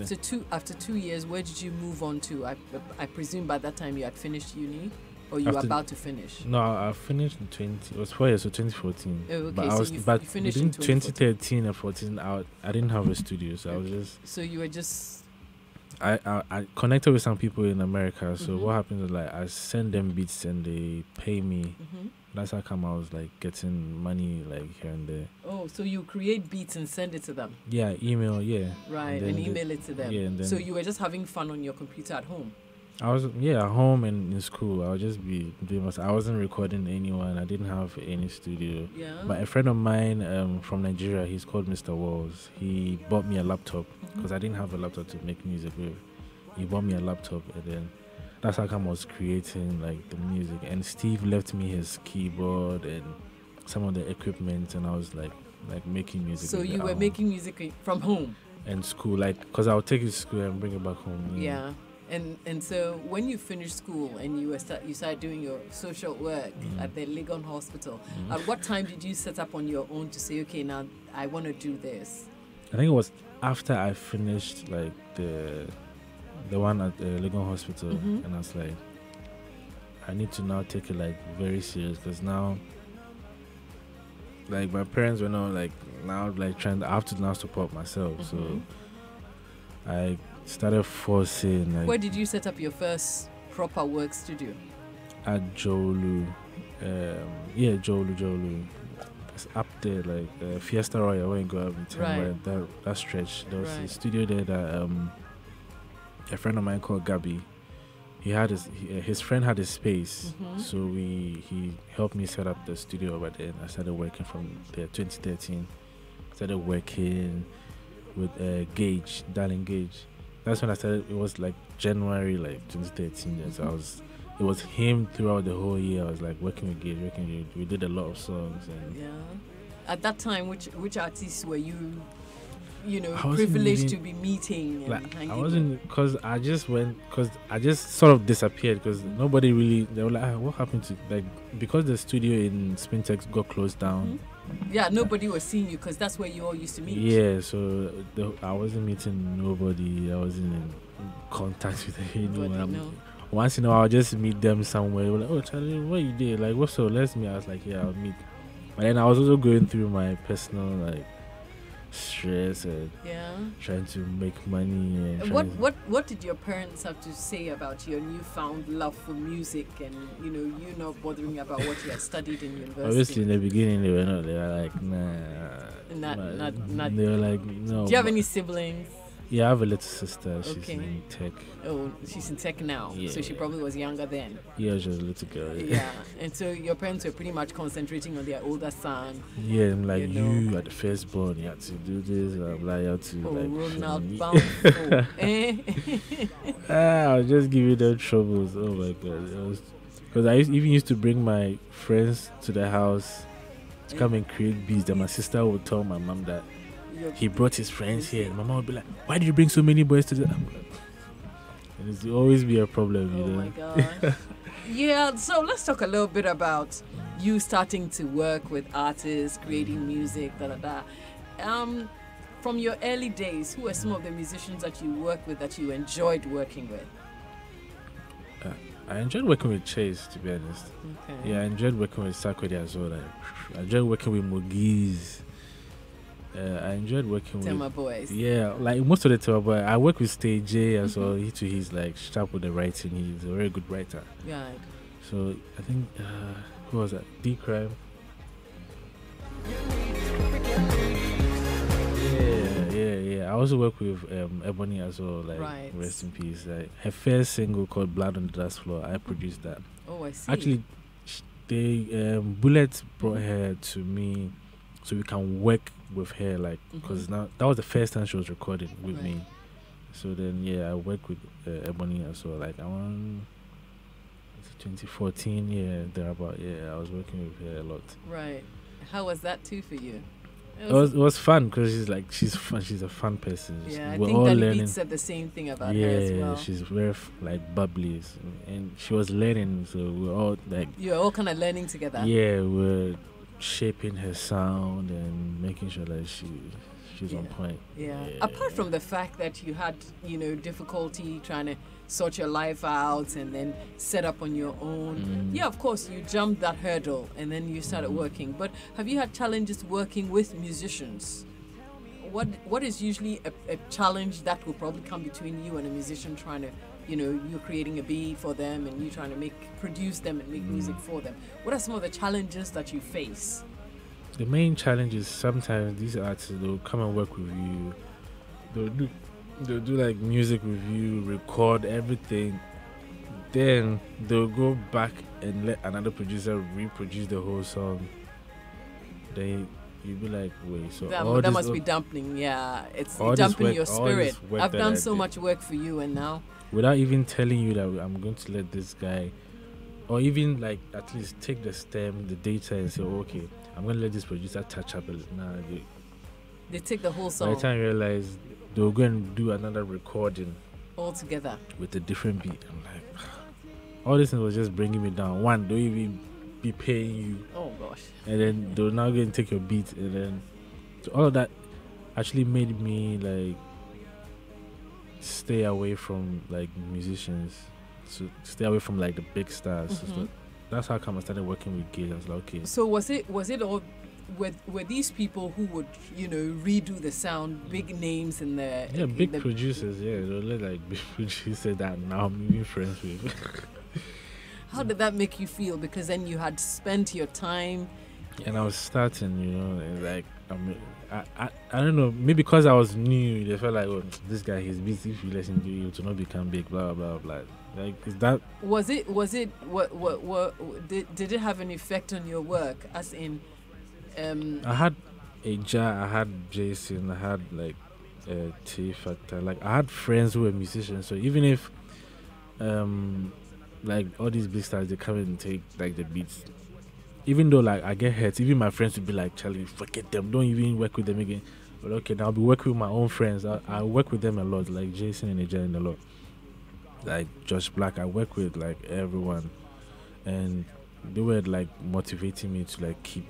after 2 years, where did you move on to? I presume by that time you had finished uni, or you were After- about to finish. No, I finished in 20. It was 4 years, so 2014. Oh, okay, But so I was, you but finished between in 2014. 2013 and 14, I didn't have a studio, so I was just. So you were just. I connected with some people in America. So Mhm. what happens is like I send them beats and they pay me. Mhm. That's how come I was like getting money like here and there. Oh, so you create beats and send it to them. Yeah, email. Yeah. Right, then and they- email it to them. Yeah, and then So you were just having fun on your computer at home. I was at home and in school. I would just be doing myself. I wasn't recording anyone. I didn't have any studio. Yeah. But a friend of mine from Nigeria, he's called Mr. Walls. He bought me a laptop because I didn't have a laptop to make music with. He bought me a laptop, and then that's how come I was creating like the music. And Steve left me his keyboard and some of the equipment, and I was like making music. So with you it were at home. making music from home. And school, like, because I would take it to school and bring it back home. Yeah. And so when you finished school and you started doing your social work at the Legon Hospital, at what time did you set up on your own to say, okay, now I want to do this? I think it was after I finished like the one at the Legon Hospital, Mhm. and I was like, I need to now take it like very serious, because now, like, my parents were not like now like I have to now support myself. Mhm. So I started forcing like Where did you set up your first proper work studio? at Jolu. Jolu. It's up there, like Fiesta Royal when you go up in town, Right. where that stretch. There was a Right. studio there that a friend of mine called Gabby. He had his friend had a space, Mhm. so he helped me set up the studio over there. I started working from there. 2013, started working with Darling Gage. That's when I started. It was like January, like 2013. Then. So it was him throughout the whole year. I was like working with Gage. We did a lot of songs, and Yeah. At that time, which artists were you I wasn't privileged even- to be meeting and like hanging I wasn't, because I just sort of disappeared, because nobody really, they were like, what happened to, like, because the studio in Spintex got closed down. with? Yeah, nobody was seeing you because that's where you all used to meet. Yeah, so I wasn't meeting nobody. I wasn't in contact with anyone. Nobody, no. Once in a while, I'll just meet them somewhere. They were like, oh, Charlie, what you did? Like, what's so? Let's meet. I was like, yeah, I'll meet. But then I was also going through my personal like stress and Yeah. trying to make money. And What did your parents have to say about your newfound love for music and you not bothering about what you had studied in university? Obviously, in the beginning, they were not. They were like, nah. Not. They were like, no. Do you have any siblings? Yeah, I have a little sister. She's Okay. in tech. Oh, she's in tech now, so she Yeah. probably was younger then. Yeah, she was a little girl. Yeah, and so your parents were pretty much concentrating on their older son. Yeah, I'm like, You know. you are the firstborn. You have to do this. I'm like, you have to Oh, like. Ronald Bamfo. I'll just give you the troubles. Oh my god! Because I even used to bring my friends to the house to come and create beats. That my sister would tell my mom that he brought his friends here. And my mom would be like, "Why did you bring so many boys to the?" I'm like, and it's always be a problem, you know. Oh my gosh. Yeah, so let's talk a little bit about you starting to work with artists, creating music, From your early days, who are some of the musicians that you work with that you enjoyed working with? I enjoyed working with Chase, to be honest. Okay. Yeah, I enjoyed working with Sarkodie as well. I enjoyed working with Mogiz. I enjoyed working Tema with Boys. Yeah, like most of the Tema Boys. I work with Stage J as well. Mm-hmm. He's like sharp with the writing. He's a very good writer. Right. So I think who was that? D Crime. Yeah. I also work with Ebony as well. Like Right. rest in peace. Like her first single called "Blood on the Dance Floor." I produced that. Oh, I see. Actually, they Bullet brought her to me so we can work with her, like, because now that was the first time she was recording with me. So then, yeah, I worked with Ebony as well. Like, around 2014, yeah, thereabout. Yeah, I was working with her a lot. Right. How was that too for you? It was fun because she's fun. She's a fun person. Yeah, I We're think all Danny learning. Beats said the same thing about yeah, her as well. she's very like bubbly, and she was learning. So we're all like, You're all kind of learning together. yeah, we're shaping her sound and making sure that she's on point. Yeah. Apart from the fact that you had, difficulty trying to sort your life out and then set up on your own. Yeah, of course, you jumped that hurdle and then you started working. But have you had challenges working with musicians? What is usually a challenge that will probably come between you and a musician trying to, you're creating a beat for them and you trying to produce them and make music for them? What are some of the challenges that you face? The main challenge is sometimes these artists, they'll come and work with you. They'll do like music with you, record everything. Then they'll go back and let another producer reproduce the whole song. Then you'll be like, wait, so that must be dumping. Yeah, it's dumping your spirit. I've done so much work for you, and now without even telling you that I'm going to let this guy, or even like at least take the stem, the data, and say, okay, I'm going to let this producer touch up a little. Nah, they take the whole song. By the time I realize they'll go and do another recording all together with a different beat. I'm like, all this was just bringing me down. One, they'll even be paying you. Oh gosh. And then they'll now go and take your beat, and then so all of that actually made me like stay away from like musicians, so stay away from like the big stars. So that's how come I started working with Gage. I was like, okay. So was it all? Were these people who would redo the sound, big names in the big producers, they'll let like big producers that now I'm even friends with. How did that make you feel? Because then you had spent your time, and I was starting, and like I don't know, maybe because I was new, they felt like, oh, this guy, he's busy. If you listen to you, to not become big, blah blah blah. Like, is that? Was it? What did it have an effect on your work? As in. I had I had Jason, I had like T Factor, like I had friends who were musicians. So even if like all these big stars, they come and take like the beats, even though like I get hurt, even my friends would be like, Charlie, forget them, don't even work with them again. But okay, now I'll be working with my own friends. I work with them a lot, like Jason and Ejan a lot, like Josh Black. I work with like everyone, and they were like motivating me to like keep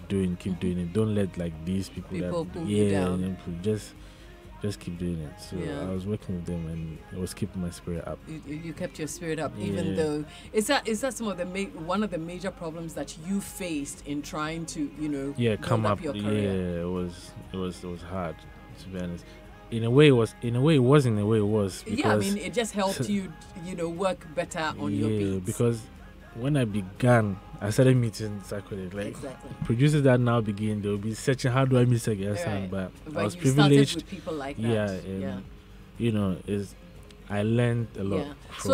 doing it. Don't let like these people pull you down. Just keep doing it. So I was working with them, and it was keeping my spirit up. You kept your spirit up, even though is that some of the one of the major problems that you faced in trying to come build up your career? It was hard, to be honest. In a way it was, in a way it was, in a way it was. Because, I mean, it just helped you work better on your beats. Because when I began, I started meeting Sarkodie. Like producers that now begin, they'll be searching how do I meet a guest song, but I was privileged with people like that. You know, I learned a lot. Yeah. So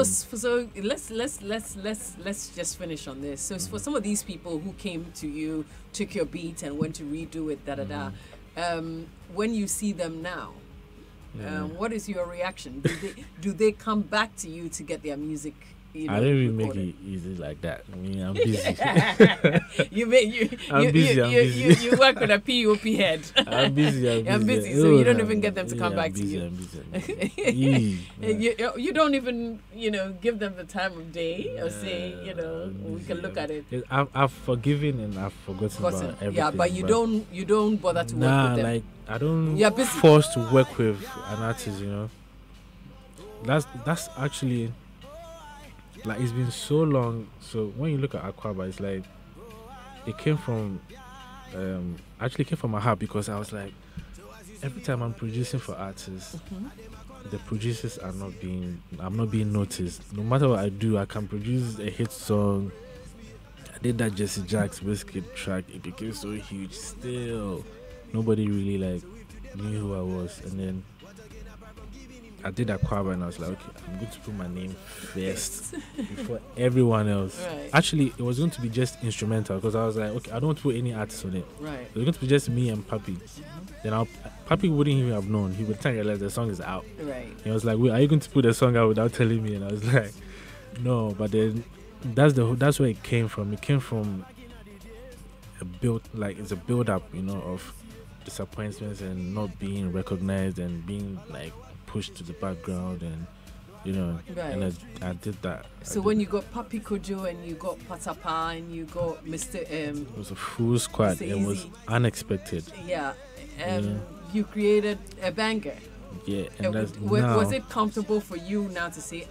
let's just finish on this. So for some of these people who came to you, took your beat and went to redo it, when you see them now, what is your reaction? Do they come back to you to get their music? I don't really make it easy like that. I mean, I'm busy. You work with a POP head. I'm busy. I'm busy. So you don't even get them to come back to you. You don't even, give them the time of day or say, we can look at it. I've forgiven and I've forgotten about everything. Yeah, but you don't bother to work with them. Like I don't force to work with an artist. That's actually. Like it's been so long. So when you look at Akwaaba, it's like it came from my heart, because I was like, every time I'm producing for artists, the producers I'm not being noticed. No matter what I do, I can produce a hit song. I did that Jesse Jacks Wizkid track. It became so huge. Still, nobody really knew who I was. And then I did Akwaaba and I was like, okay, I'm going to put my name first before everyone else. Right. Actually, it was going to be just instrumental, because I was like, okay, I don't want to put any artist on it. Right. It was going to be just me and Papi. Then Papi wouldn't even have known. He would tell me the song is out. Right. He was like, wait, are you going to put the song out without telling me? And I was like, no. But then that's where it came from. It came from it's a build up, of disappointments and not being recognized and being pushed to the background, and right. and I did that. So when you got Papi Kojo and you got Patapa and you got Mr. It was a full squad. Mr. It was unexpected. Yeah. You created a banger. Yeah. Was it comfortable for you now to say,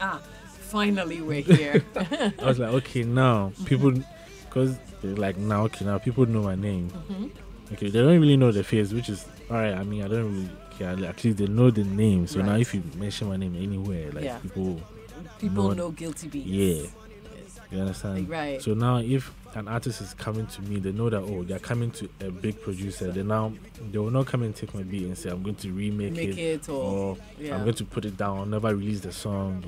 finally we're here? I was like, okay, now people, because they're like, now people know my name. Okay, they don't really know the face, which is alright. I mean, I don't really care. At least they know the name. So now, if you mention my name anywhere, people know Guilty Beats. Yeah, you understand? Right. So now, if an artist is coming to me, they know that they're coming to a big producer. They will not come and take my beat and say I'm going to remake it or I'm going to put it down. I'll never release the song.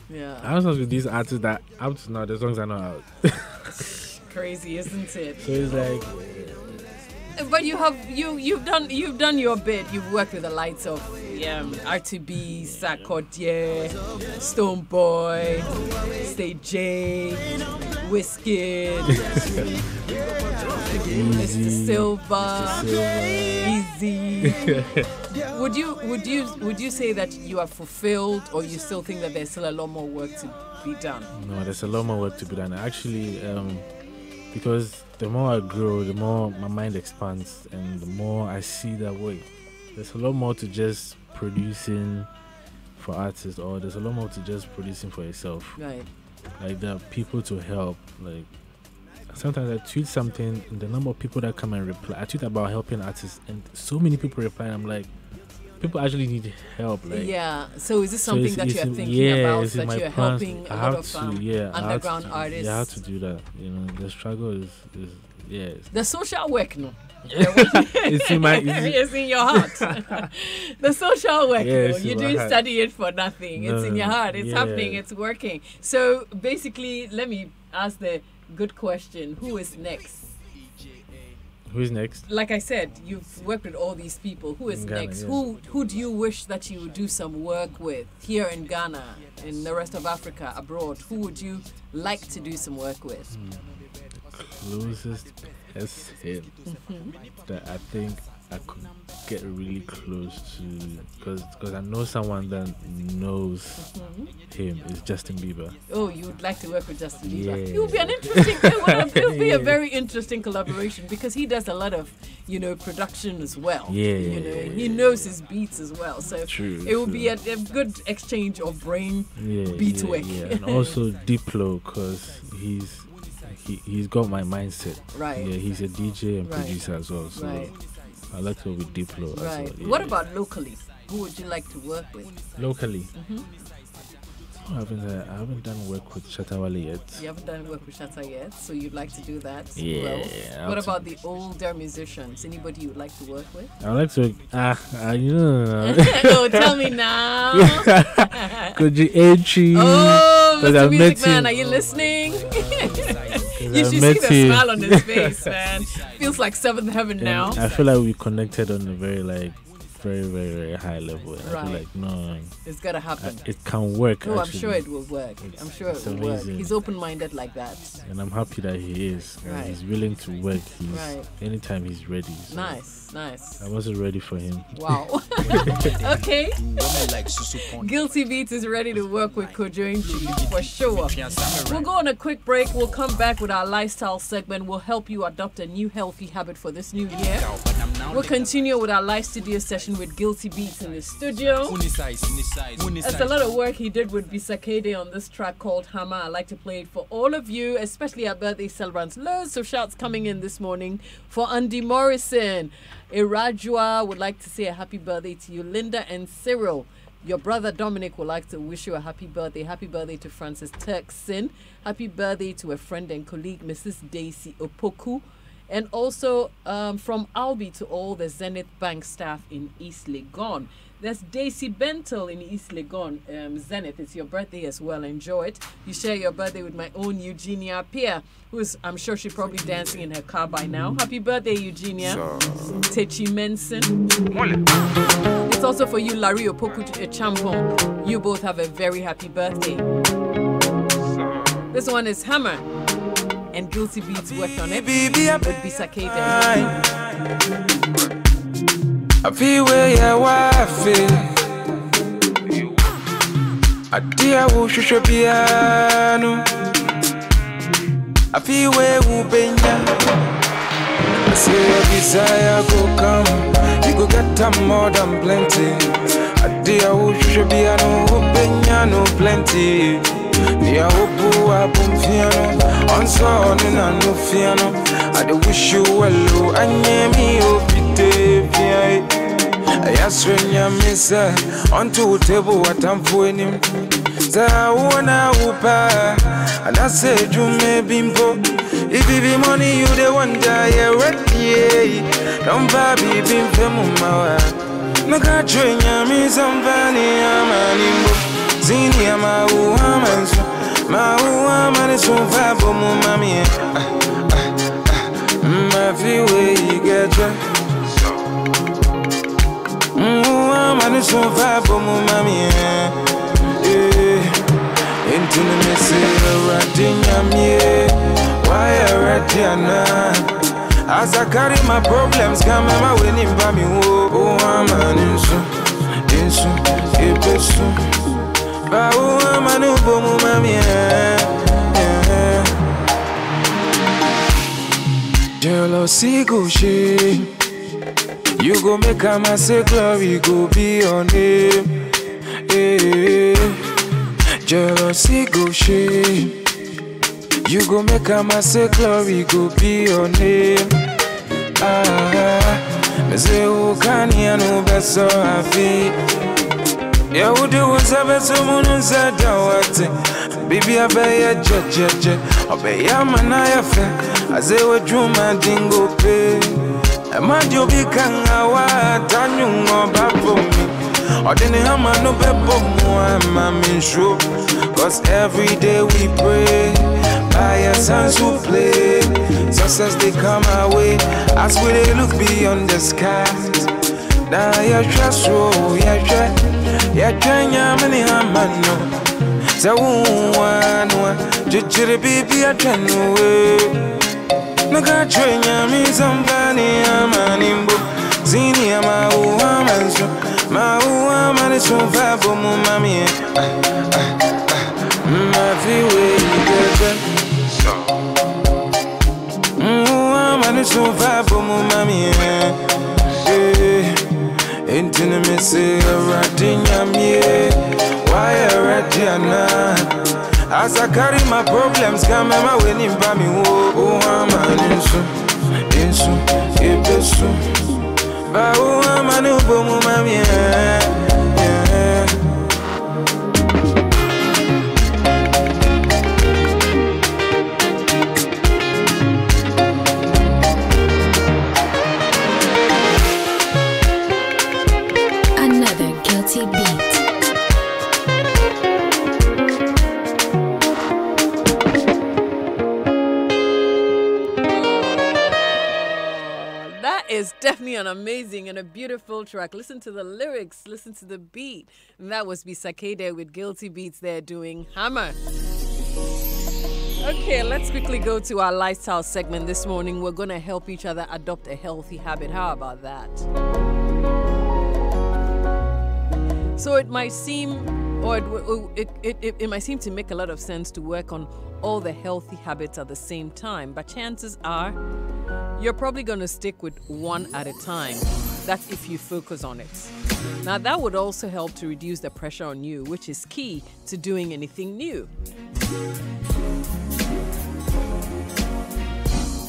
Yeah. I was with these artists that up to now the songs are not out. Crazy, isn't it? So it's like. But you've done your bit. You've worked with the likes of R2B, Sarkodie, Stonebwoy, Stay J, Wizkid, Mr. Silva, Easy. Would you say that you are fulfilled, or you still think that there's still a lot more work to be done? No, there's a lot more work to be done. Actually, because the more I grow, the more my mind expands, and the more I see that there's a lot more to just producing for artists, or there's a lot more to just producing for yourself. Right. Like there are people to help. Like sometimes I tweet something, and the number of people that come and reply. I tweet about helping artists, and so many people reply. And I'm like, people actually need help. So is this something that you're thinking about, that you're helping a lot of underground artists? You have to do that. The struggle is the social work, no. It's in your heart. The social work, you didn't study it for nothing. It's in your heart. It's happening. It's working. So basically, let me ask the good question: who is next? Who is next? Like I said, you've worked with all these people. Who is Ghana, next? Yes. Who do you wish that you would do some work with here in Ghana, in the rest of Africa, abroad? Who would you like to do some work with? Closest person that I think I could get really close to, because I know someone that knows him, is Justin Bieber. Oh, you would like to work with Justin Bieber? Yeah. It would be an interesting. It would be a very interesting collaboration, because he does a lot of production as well. He knows his beats as well. So it would be a good exchange of brain beat work. And also Diplo, because he's got my mindset. Right. Yeah, he's a DJ and producer as well. So I like to work with Diplo as well. What about locally? Who would you like to work with? Locally? I haven't done work with Shatawale yet. You haven't done work with Shatta yet, so you'd like to do that? Yeah. Well, what about the older musicians? Anybody you'd like to work with? I'd like to. You know. No, tell me now. Koji Echi. Oh, Mr. Music Man, are you listening? You should see the smile on his face, man. Feels like seventh heaven now. I feel like we connected on a very very, very, very high level. And I feel like, no, it's gotta happen. It can work. No, I'm sure it will work. I'm sure it will work. He's open-minded like that. And I'm happy that he is. Right. He's willing to work. Anytime he's ready. So nice. I wasn't ready for him. Wow. Okay. Guilty Beats is ready to work with Kojo Enchi for sure. We'll go on a quick break. We'll come back with our lifestyle segment. We'll help you adopt a new healthy habit for this new year. We'll continue with our live studio session with Guilty Beats in the studio. There's a lot of work he did with Bisakade on this track called Hammer. I'd like to play it for all of you, especially our birthday celebrants. Loads of shouts coming in this morning for Andy Morrison. Irajua would like to say a happy birthday to you. Linda and Cyril. Your brother Dominic would like to wish you a happy birthday. Happy birthday to Francis Turkson. Happy birthday to a friend and colleague, Mrs. Daisy Opoku. And also from Albi to all the Zenith Bank staff in East Legon. There's Daisy Bentel in East Legon. Zenith, it's your birthday as well. Enjoy it. You share your birthday with my own Eugenia Pierre, who's, I'm sure she's probably dancing in her car by now. Happy birthday, Eugenia. Techi Menson. It's also for you, Larry Opoku Champon. You both have a very happy birthday. This one is Hammer. And Guilty Beats worked on it with Bisakade. I feel where your wife is. I dear who should be piano. I feel where who been ya. I say a desire go come. You go get them more than plenty. I dear who should be who been ya no plenty. Nia hopu abum fiano, on son in a no fiano. I do wish you well, and me opite fiai. I ask when you miss onto table what I'm for him. Zawana upa, and I said you may bimbo. If it be money, you the one die, ready. Don't baby bim femuma. No got train ya me somebody, I'm an Zini ama uamanso, ma uamane sumfabo mumami. Ma fiwe igeje. Uamane sumfabo mumami. Intune mese radinya mie, why radiana? As I carry my problems, come my winning by me. Uamane insu, ibesu. Jealousy go shame. You go make a massive glory go be your name. Jealousy go shame. You go make a massive glory go be your name. Me say who can you know best so happy. Yeah, who do was ever someone who said, baby, I bear a judge, obey a man I affair, as they were drew my dingo pay. A man you become a what, and you know about me. Or then a man no bebo more, I'm sure. Cause every day we pray, by our sons who play. Success they come our way, as we they look beyond the skies. Now you're just so, you're just. Ya Kenya many hamano. Sa one, Jitchiri baby I can Naga Kenya me somebody amanimbo. Zini ama uamanso. Ma uamane sumfabo mumami. Ma fiwe igeje. Uamane sumfabo mumami. Intine me say radinya mie, why radiana? As I carry my problems, come my winning by me. Oh, I'm an insu, ibesu. Ba oh, I'm an ubo mumami. That is definitely an amazing and a beautiful track. Listen to the lyrics, listen to the beat. And that was Bisakade with Guilty Beats there doing Hammer. Okay, let's quickly go to our lifestyle segment this morning. We're going to help each other adopt a healthy habit. How about that? So it might seem, or it might seem to make a lot of sense to work on all the healthy habits at the same time, but chances are you're probably going to stick with one at a time. That's if you focus on it. Now, that would also help to reduce the pressure on you, which is key to doing anything new.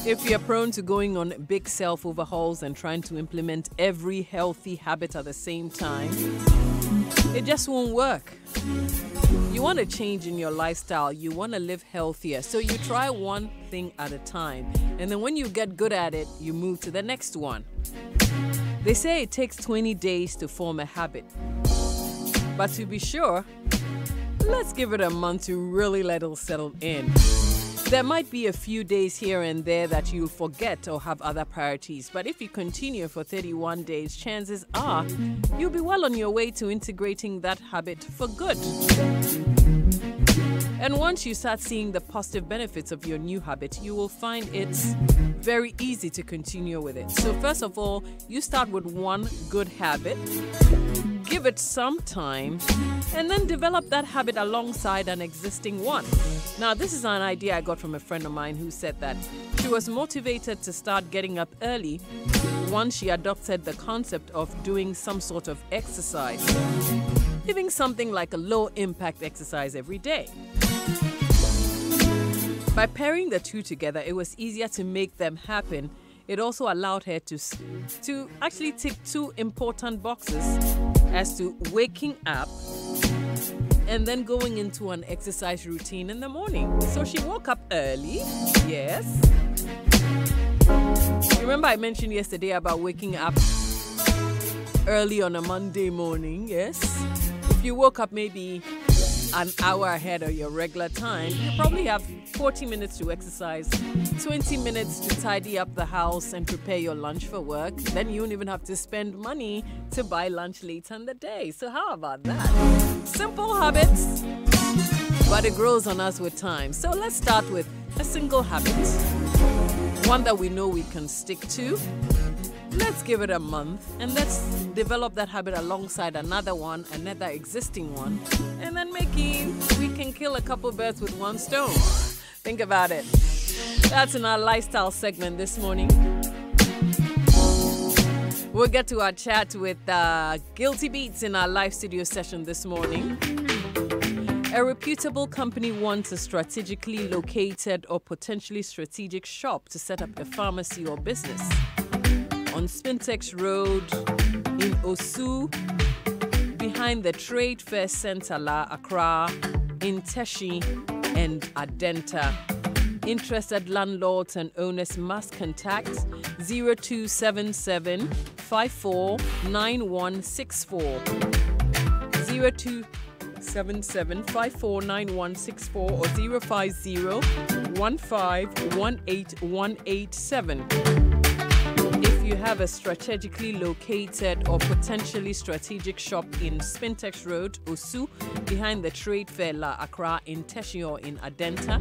If you're prone to going on big self-overhauls and trying to implement every healthy habit at the same time, it just won't work. You want to change in your lifestyle. You want to live healthier. So you try one thing at a time. And then when you get good at it, you move to the next one. They say it takes 20 days to form a habit. But to be sure, let's give it a month to really let it settle in. There might be a few days here and there that you'll forget or have other priorities, but if you continue for 31 days, chances are you'll be well on your way to integrating that habit for good. And once you start seeing the positive benefits of your new habit, you will find it's very easy to continue with it. So first of all, you start with one good habit, give it some time, and then develop that habit alongside an existing one. Now, this is an idea I got from a friend of mine who said that she was motivated to start getting up early once she adopted the concept of doing some sort of exercise, even something like a low-impact exercise every day. By pairing the two together, it was easier to make them happen. It also allowed her to actually tick two important boxes as to waking up and then going into an exercise routine in the morning. So she woke up early, yes. Remember I mentioned yesterday about waking up early on a Monday morning, yes? If you woke up maybe an hour ahead of your regular time, you probably have 40 minutes to exercise, 20 minutes to tidy up the house and prepare your lunch for work. Then you don't even have to spend money to buy lunch later in the day. So how about that? Simple habits, but it grows on us with time. So let's start with a single habit, one that we know we can stick to. Let's give it a month and let's develop that habit alongside another one, another existing one, and then maybe we can kill a couple birds with one stone. Think about it. That's in our lifestyle segment this morning. We'll get to our chat with Guilty Beats in our live studio session this morning. A reputable company wants a strategically located or potentially strategic shop to set up a pharmacy or business on Spintex Road in Osu, behind the Trade Fair Center La Accra, in Teshi and Adenta. Interested landlords and owners must contact 0277 54 9164. 0277 54 9164 or 050 15 1818187. If you have a strategically located or potentially strategic shop in Spintex Road, Osu, behind the Trade Fair La Accra, in Teshi or in Adenta,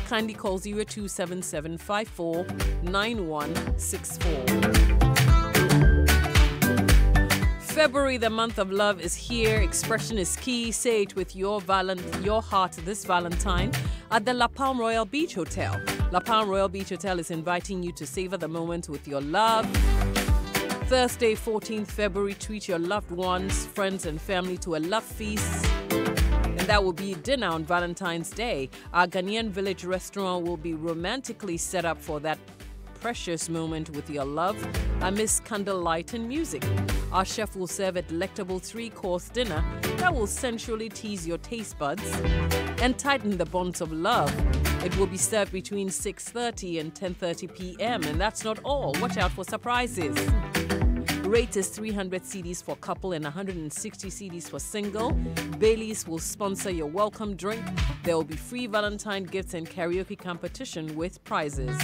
kindly call 0277 54 9164. February, the month of love, is here. Expression is key. Say it with your heart this Valentine at the La Palm Royal Beach Hotel. La Palm Royal Beach Hotel is inviting you to savor the moment with your love. Thursday, 14th February, treat your loved ones, friends and family to a love feast. And that will be dinner on Valentine's Day. Our Ghanaian Village restaurant will be romantically set up for that precious moment with your love amidst candlelight and music. Our chef will serve a delectable 3-course dinner that will sensually tease your taste buds and tighten the bonds of love. It will be served between 6:30 and 10:30 p.m. And that's not all. Watch out for surprises. Rate is 300 cedis for couple and 160 cedis for single. Bailey's will sponsor your welcome drink. There will be free Valentine gifts and karaoke competition with prizes.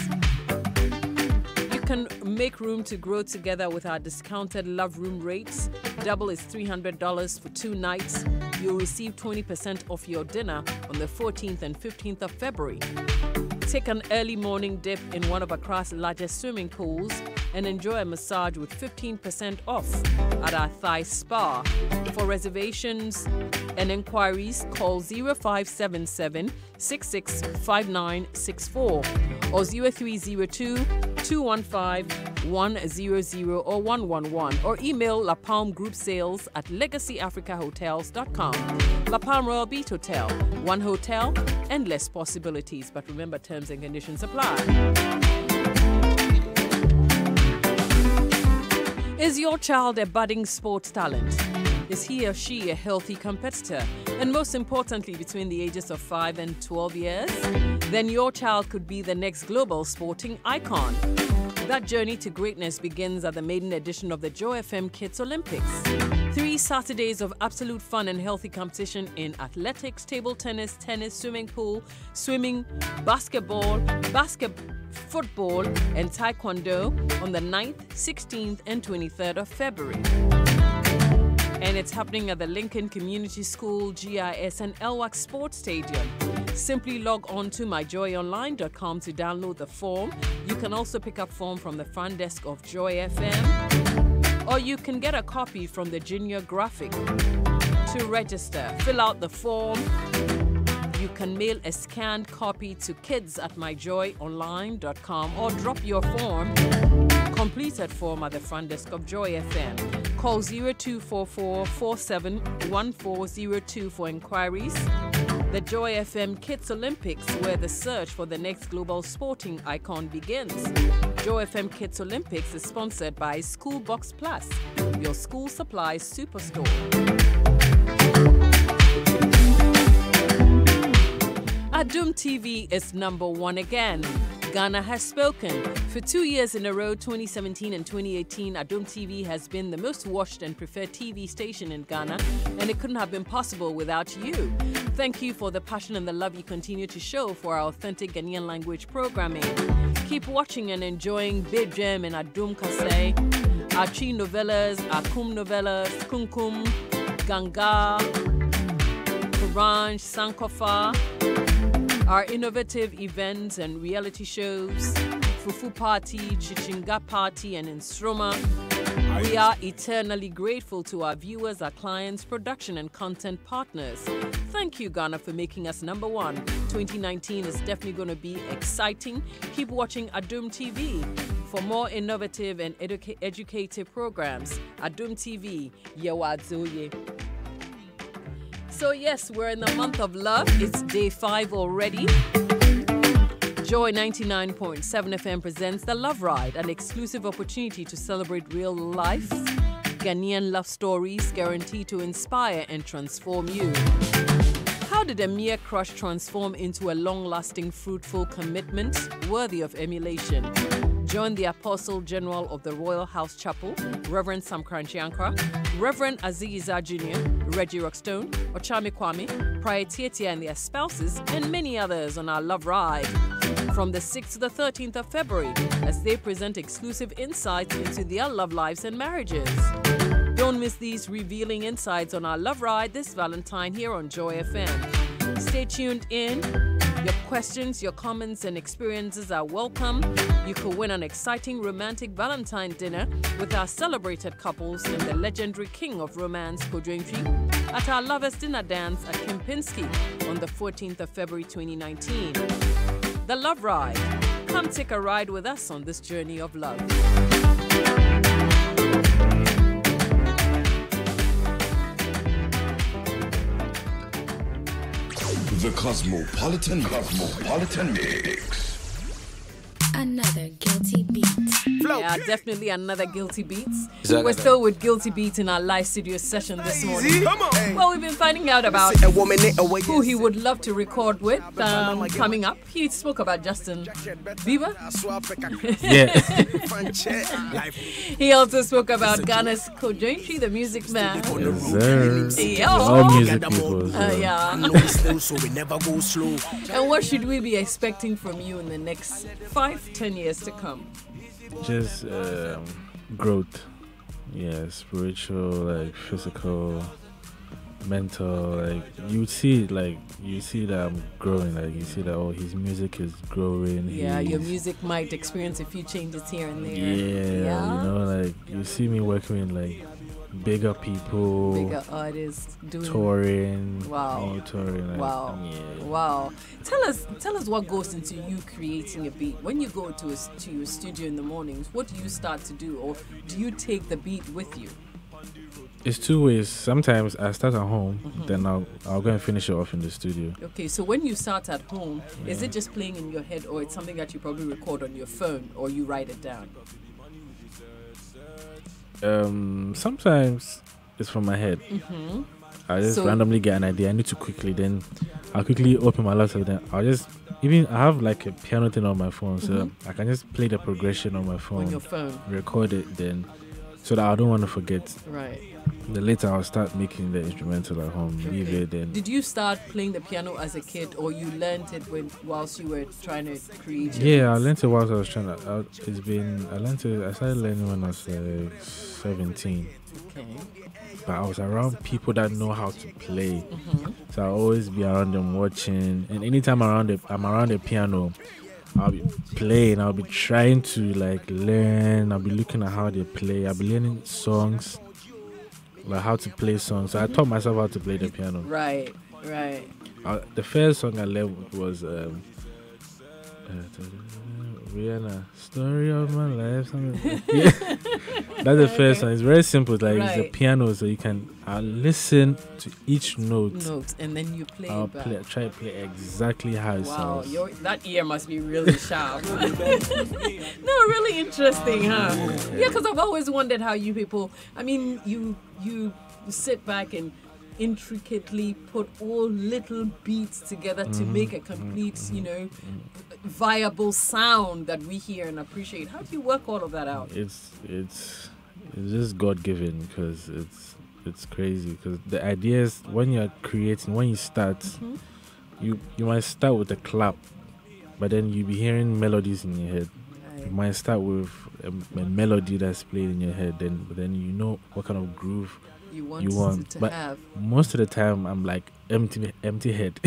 You can make room to grow together with our discounted love room rates. Double is $300 for 2 nights. You'll receive 20% off your dinner on the 14th and 15th of February. Take an early morning dip in one of Accra's largest swimming pools and enjoy a massage with 15% off at our Thai Spa. For reservations and inquiries, call 0577 665964 or 0302 215 100 or 111 or email La Palm Group Sales at legacyafricahotels.com. La Palm Royal Beach Hotel, one hotel, endless possibilities. But remember, terms and conditions apply. Is your child a budding sports talent? Is he or she a healthy competitor? And most importantly, between the ages of 5 and 12 years? Then your child could be the next global sporting icon. That journey to greatness begins at the maiden edition of the Joy FM Kids Olympics. 3 Saturdays of absolute fun and healthy competition in athletics, table tennis, tennis, swimming pool, swimming, basketball, football, and taekwondo on the 9th, 16th, and 23rd of February. And it's happening at the Lincoln Community School, GIS, and Elwak Sports Stadium. Simply log on to myjoyonline.com to download the form. You can also pick up form from the front desk of Joy FM, or you can get a copy from the Junior Graphic. To register, fill out the form. You can mail a scanned copy to kids@myjoyonline.com or drop your form, completed form at the front desk of Joy FM. Call 0244 471402 for inquiries. The Joy FM Kids Olympics, where the search for the next global sporting icon begins. Joy FM Kids Olympics is sponsored by School Box Plus, your school supplies superstore. Adum TV is #1 again. Ghana has spoken. For 2 years in a row, 2017 and 2018, Adum TV has been the most watched and preferred TV station in Ghana, and it couldn't have been possible without you. Thank you for the passion and the love you continue to show for our authentic Ghanaian language programming. Keep watching and enjoying Big Gem and Adum Kase, our Chi novellas, our Kum novellas, Kumkum, Ganga, Karanj, Sankofa, our innovative events and reality shows, Fufu Party, Chichinga Party, and Instroma. We are eternally grateful to our viewers, our clients, production and content partners. Thank you, Ghana, for making us #1. 2019 is definitely going to be exciting. Keep watching Adum TV for more innovative and educative programs. Adum TV, Yawadzoye. So yes, we're in the month of love. It's day 5 already. Joy 99.7 FM presents The Love Ride, an exclusive opportunity to celebrate real life Ghanaian love stories guaranteed to inspire and transform you. How did a mere crush transform into a long-lasting, fruitful commitment worthy of emulation? Join the Apostle General of the Royal House Chapel, Reverend Sam Kranchiankra, Reverend Aziza Jr., Reggie Rockstone, Ochami Kwame, Prior Tietia and their spouses, and many others on our Love Ride from the 6th to the 13th of February as they present exclusive insights into their love lives and marriages. Don't miss these revealing insights on our Love Ride this Valentine here on Joy FM. Stay tuned in. Your questions, your comments, and experiences are welcome. You could win an exciting romantic Valentine dinner with our celebrated couples and the legendary king of romance, Kojointri, at our Lovers Dinner Dance at Kempinski on the 14th of February 2019. The Love Ride. Come take a ride with us on this journey of love. The Cosmopolitan Mix. Another guilty beat. Yeah, definitely another guilty beat. We're still with Guilty Beat in our live studio session this morning. Well, we've been finding out about who he would love to record with coming up. He spoke about Justin Bieber. Yeah. He also spoke about Ghana's Kojointri, the music man. Yes, sir. Yeah. All music people. Yeah. And what should we be expecting from you in the next 5-10 years to come? just growth. Yeah, spiritual, like physical, mental. Like you see that I'm growing. Like you see that his music is growing. Yeah, your music might experience a few changes here and there. Yeah, you know, like you see me working with like bigger people, bigger artists, doing touring. Wow, touring. Like, wow, yeah. Wow. Tell us what goes into you creating a beat. When you go to your studio in the mornings, what do you start to do, or do you take the beat with you? It's two ways. Sometimes I start at home, then I'll go and finish it off in the studio. Okay, so when you start at home, is it just playing in your head, or it's something that you probably record on your phone, or you write it down? Sometimes it's from my head. I just randomly get an idea. I need to then I'll quickly open my laptop. Then I have like a piano thing on my phone, so I can just play the progression on my phone. On your phone. Record it then, so that I don't want to forget. Right. Then later I'll start making the instrumental at home. Okay. Leave it then. Did you start playing the piano as a kid, or you learned it whilst you were trying to create? Yeah, I learned it whilst I was trying to. I started learning when I was like 17. Okay. But I was around people that know how to play, so I'll always be around them watching. And anytime I'm around the piano, I'll be playing. I'll be trying to like learn. I'll be looking at how they play. I'll be learning songs, like how to play songs. So I taught myself how to play the piano. Right. The first song I learned was Rihanna, Story of My Life. Yeah. That's the first one. It's very simple. It's like it's a piano, so you can listen to each note, and then you play. Try to play exactly how it sounds. Wow, that ear must be really sharp. No, really interesting, huh? Yeah, because I've always wondered how you people. I mean, you sit back and intricately put all little beats together to make a complete, viable sound that we hear and appreciate. How do you work all of that out? It's just God-given, because it's crazy. Because the ideas, when you're creating, when you start, you might start with a clap, but then you'll be hearing melodies in your head. Right. You might start with a melody that's played in your head, but then you know what kind of groove you want to but have. Most of the time I'm like empty head.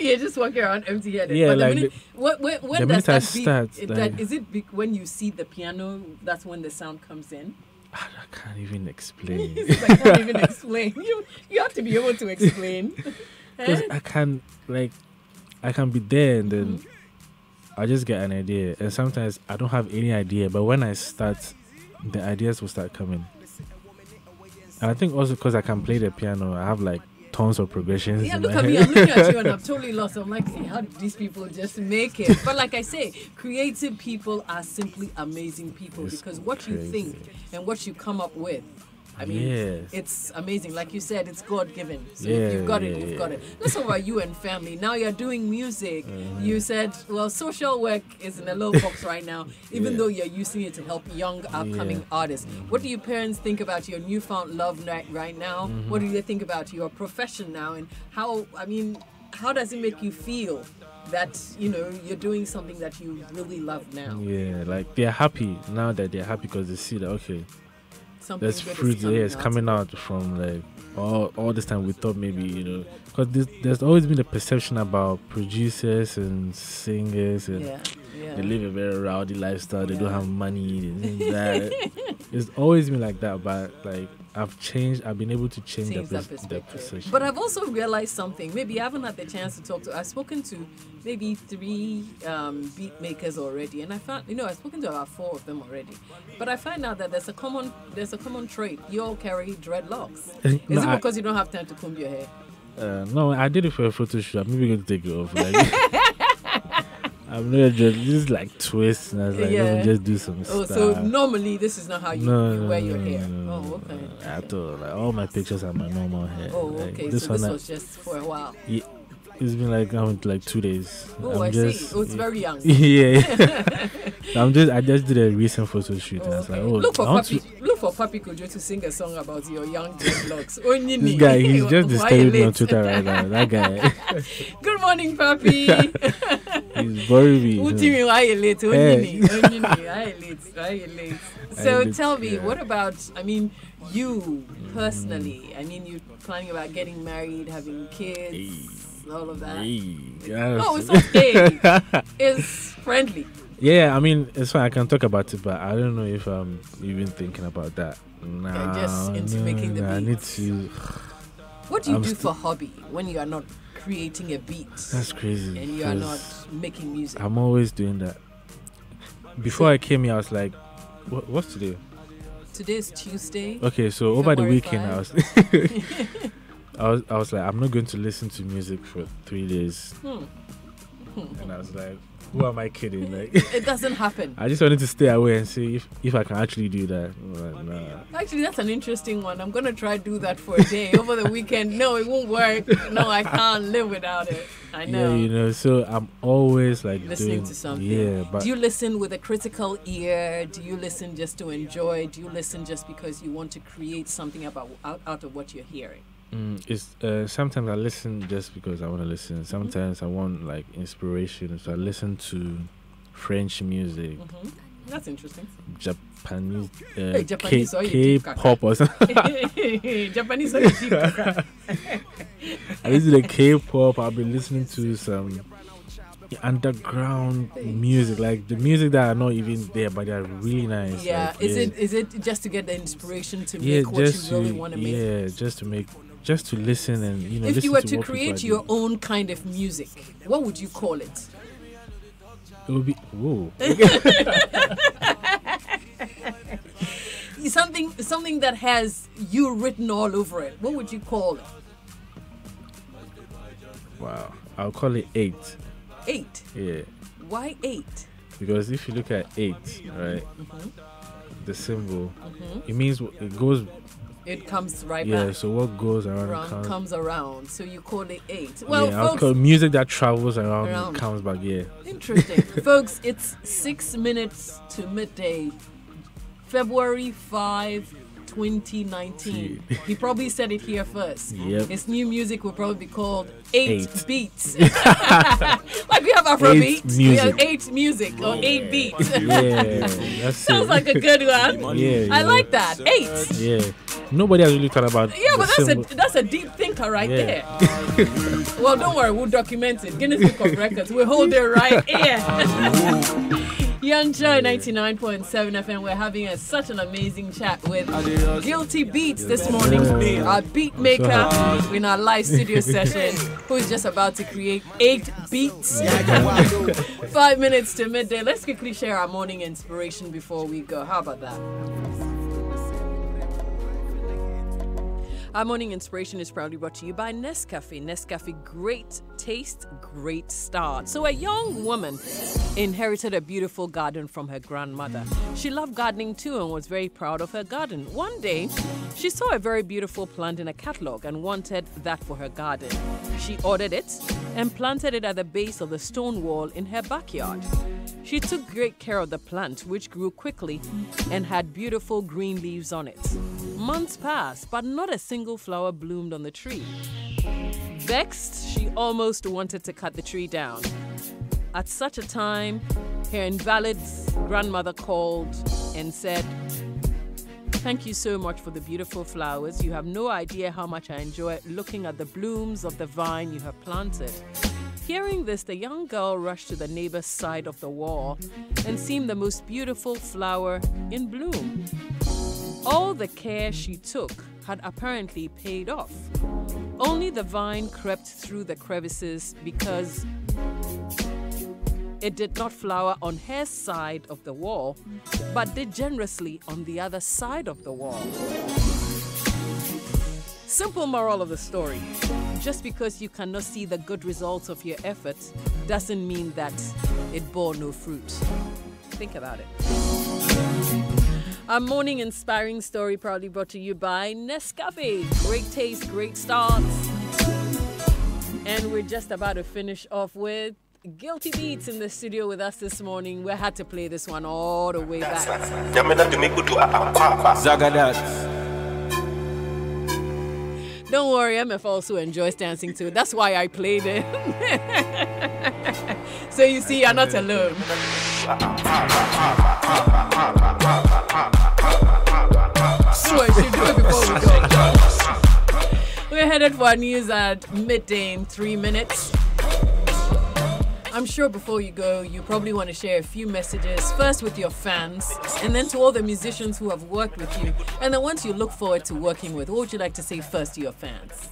You're just walking around empty headed. Yeah, but when does that start? Like, is it when you see the piano, that's when the sound comes in? I can't even explain. I can't even explain. You have to be able to explain. Because I can be there and then I just get an idea, and sometimes I don't have any idea, but when I start, the ideas will start coming. And I think also because I can play the piano, I have like tons of progressions. Yeah, look at me. I'm looking at you and I'm totally lost. I'm like, how did these people just make it? But like I say, creative people are simply amazing people, because what you think and what you come up with, I mean, it's amazing. Like you said, it's God-given. So if you've got it, you've got it. Let's talk about you and family. Now you're doing music. You said, well, social work is in a low box right now, even though you're using it to help young, upcoming artists. What do your parents think about your newfound love right now? What do they think about your profession now? And how does it make you feel that, you're doing something that you really love now? Yeah, like they're happy now that they're happy because they see that, okay, there's fruit coming out from like all this time. We thought maybe, because there's always been a perception about producers and singers and they live a very rowdy lifestyle, they don't have money, that. It's always been like that, but like I've been able to change the perception. But I've also realized something. Maybe I haven't had the chance to talk to. I've spoken to maybe 3 beat makers already, and I found, I've spoken to about 4 of them already. But I find out that there's a common trait. You all carry dreadlocks. Is it because you don't have time to comb your hair? No, I did it for a photo shoot. I'm maybe going to take it off. I'm not just like twists, and I was like, let me just do some stuff. So normally this is not how you wear your hair. Oh, okay. I thought like all my pictures are my normal hair. Oh, okay. Like, this was just for a while. Yeah, it's been like 2 days. Oh, I see. Oh, it's very young. Yeah. I just did a recent photo shoot, and I was like, look for Papi Kojo to sing a song about your young dreadlocks. This guy, he's just disturbing me on Twitter right now. That guy. Good morning, Papi. He's boring me. Why you late? So tell me, what about, I mean, you personally? I mean, you're planning about getting married, having kids, all of that. Oh, it's okay. It's friendly. Yeah, I mean, it's fine. I can talk about it, but I don't know if I'm even thinking about that. Nah, just into making the beats. I need to. What do you do for hobby when you are not creating a beat? That's crazy. And you are not making music. I'm always doing that. Before I came here, I was like, what's today? Today's Tuesday. Okay, so over the weekend, I was like, I'm not going to listen to music for 3 days. And I was like, who am I kidding? Like, it doesn't happen. I just wanted to stay away and see if I can actually do that. Like, nah. Actually, that's an interesting one. I'm gonna try to do that for a day over the weekend. No, it won't work. No, I can't live without it. I know. Yeah, so I'm always like listening to something. Yeah, but do you listen with a critical ear? Do you listen just to enjoy? Do you listen just because you want to create something out of what you're hearing? It's sometimes I listen just because I want to listen. Sometimes I want like inspiration, so I listen to French music. That's interesting. Japanese, Japanese K-pop or something. Japanese I listen to K-pop. I've been listening to some underground music, like the music that are not even there, but they are really nice. Yeah, like, is it just to get the inspiration to make what you really want to make? Yeah, just to listen and If you were to create your own kind of music, what would you call it? It would be something that has you written all over it. What would you call it? Wow, I'll call it 8. 8? Yeah. Why 8? Because if you look at 8, right, the symbol, it means it goes. It comes right back. Yeah, so what goes around comes around. So you call it 8. Well, yeah, I'll call music that travels around comes back. Yeah. Interesting. Folks, it's 6 minutes to midday, February 5, 2019. He probably said it here first. Yep. His new music will probably be called 8 Beats. Like we have Afrobeats. We have 8 music or 8 beats. Yeah, that's sounds like a good one. Yeah, I like that. 8. Yeah. Nobody has really thought about. Yeah, but that's a deep thinker right there. Well, don't worry, we'll document it. Guinness Book of Records. We'll hold it right here. Young Joy 99.7 FM. We're having such an amazing chat with Guilty Beats this morning. Our beat maker in our live studio session, who is just about to create 8 beats. 5 minutes to midday. Let's quickly share our morning inspiration before we go. How about that? Our morning inspiration is proudly brought to you by Nescafe. Nescafe, great taste, great start. So a young woman inherited a beautiful garden from her grandmother. She loved gardening too and was very proud of her garden. One day, she saw a very beautiful plant in a catalog and wanted that for her garden. She ordered it and planted it at the base of the stone wall in her backyard. She took great care of the plant, which grew quickly and had beautiful green leaves on it. Months passed, but not a single flower bloomed on the tree. Vexed, she almost wanted to cut the tree down. At such a time, her invalid grandmother called and said, "Thank you so much for the beautiful flowers. You have no idea how much I enjoy looking at the blooms of the vine you have planted." Hearing this, the young girl rushed to the neighbor's side of the wall and seen the most beautiful flower in bloom. All the care she took had apparently paid off. Only the vine crept through the crevices because it did not flower on her side of the wall, but did generously on the other side of the wall. Simple moral of the story. Just because you cannot see the good results of your efforts doesn't mean that it bore no fruit. Think about it. Our morning inspiring story proudly brought to you by Nescafe. Great taste, great starts. And we're just about to finish off with Guilty Beats in the studio with us this morning. We had to play this one all the way back. Zagadat. Don't worry, MF also enjoys dancing too. That's why I played it. So you see, you're not alone. So I should do it before we go. We're headed for our news at midday in 3 minutes. I'm sure before you go, you probably want to share a few messages, first with your fans, and then to all the musicians who have worked with you, and the ones you look forward to working with. What would you like to say first to your fans?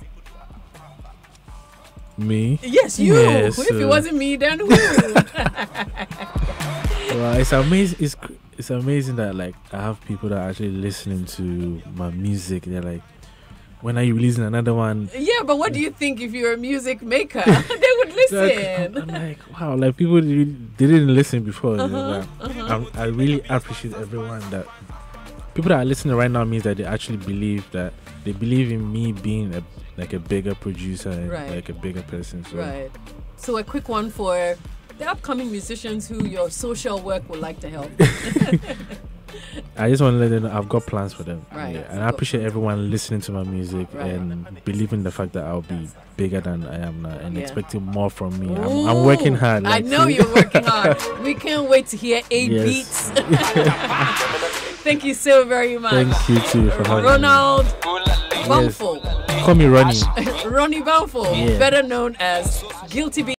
Me? Yes, you. Yes, if it wasn't me, then who? Well, it's amazing. It's amazing that like I have people that are actually listening to my music. They're like, when are you releasing another one? Yeah, but what do you think if you're a music maker? They would listen. I'm like, wow, like people they didn't listen before. I really appreciate everyone that people that are listening right now means that they actually believe in me being a bigger producer and like a bigger person. So. Right. So a quick one for the upcoming musicians who your social work would like to help. I just want to let them know I've got plans for them. Right. Yeah. And I appreciate everyone listening to my music and believing the fact that I'll be bigger than I am now and expecting more from me. I'm working hard. I know you're working hard. We can't wait to hear 8 beats. Thank you so very much. Thank you too for having Ronald Bamfo. Call me Ronnie. Ronnie Bamfo, better known as Guilty Beat.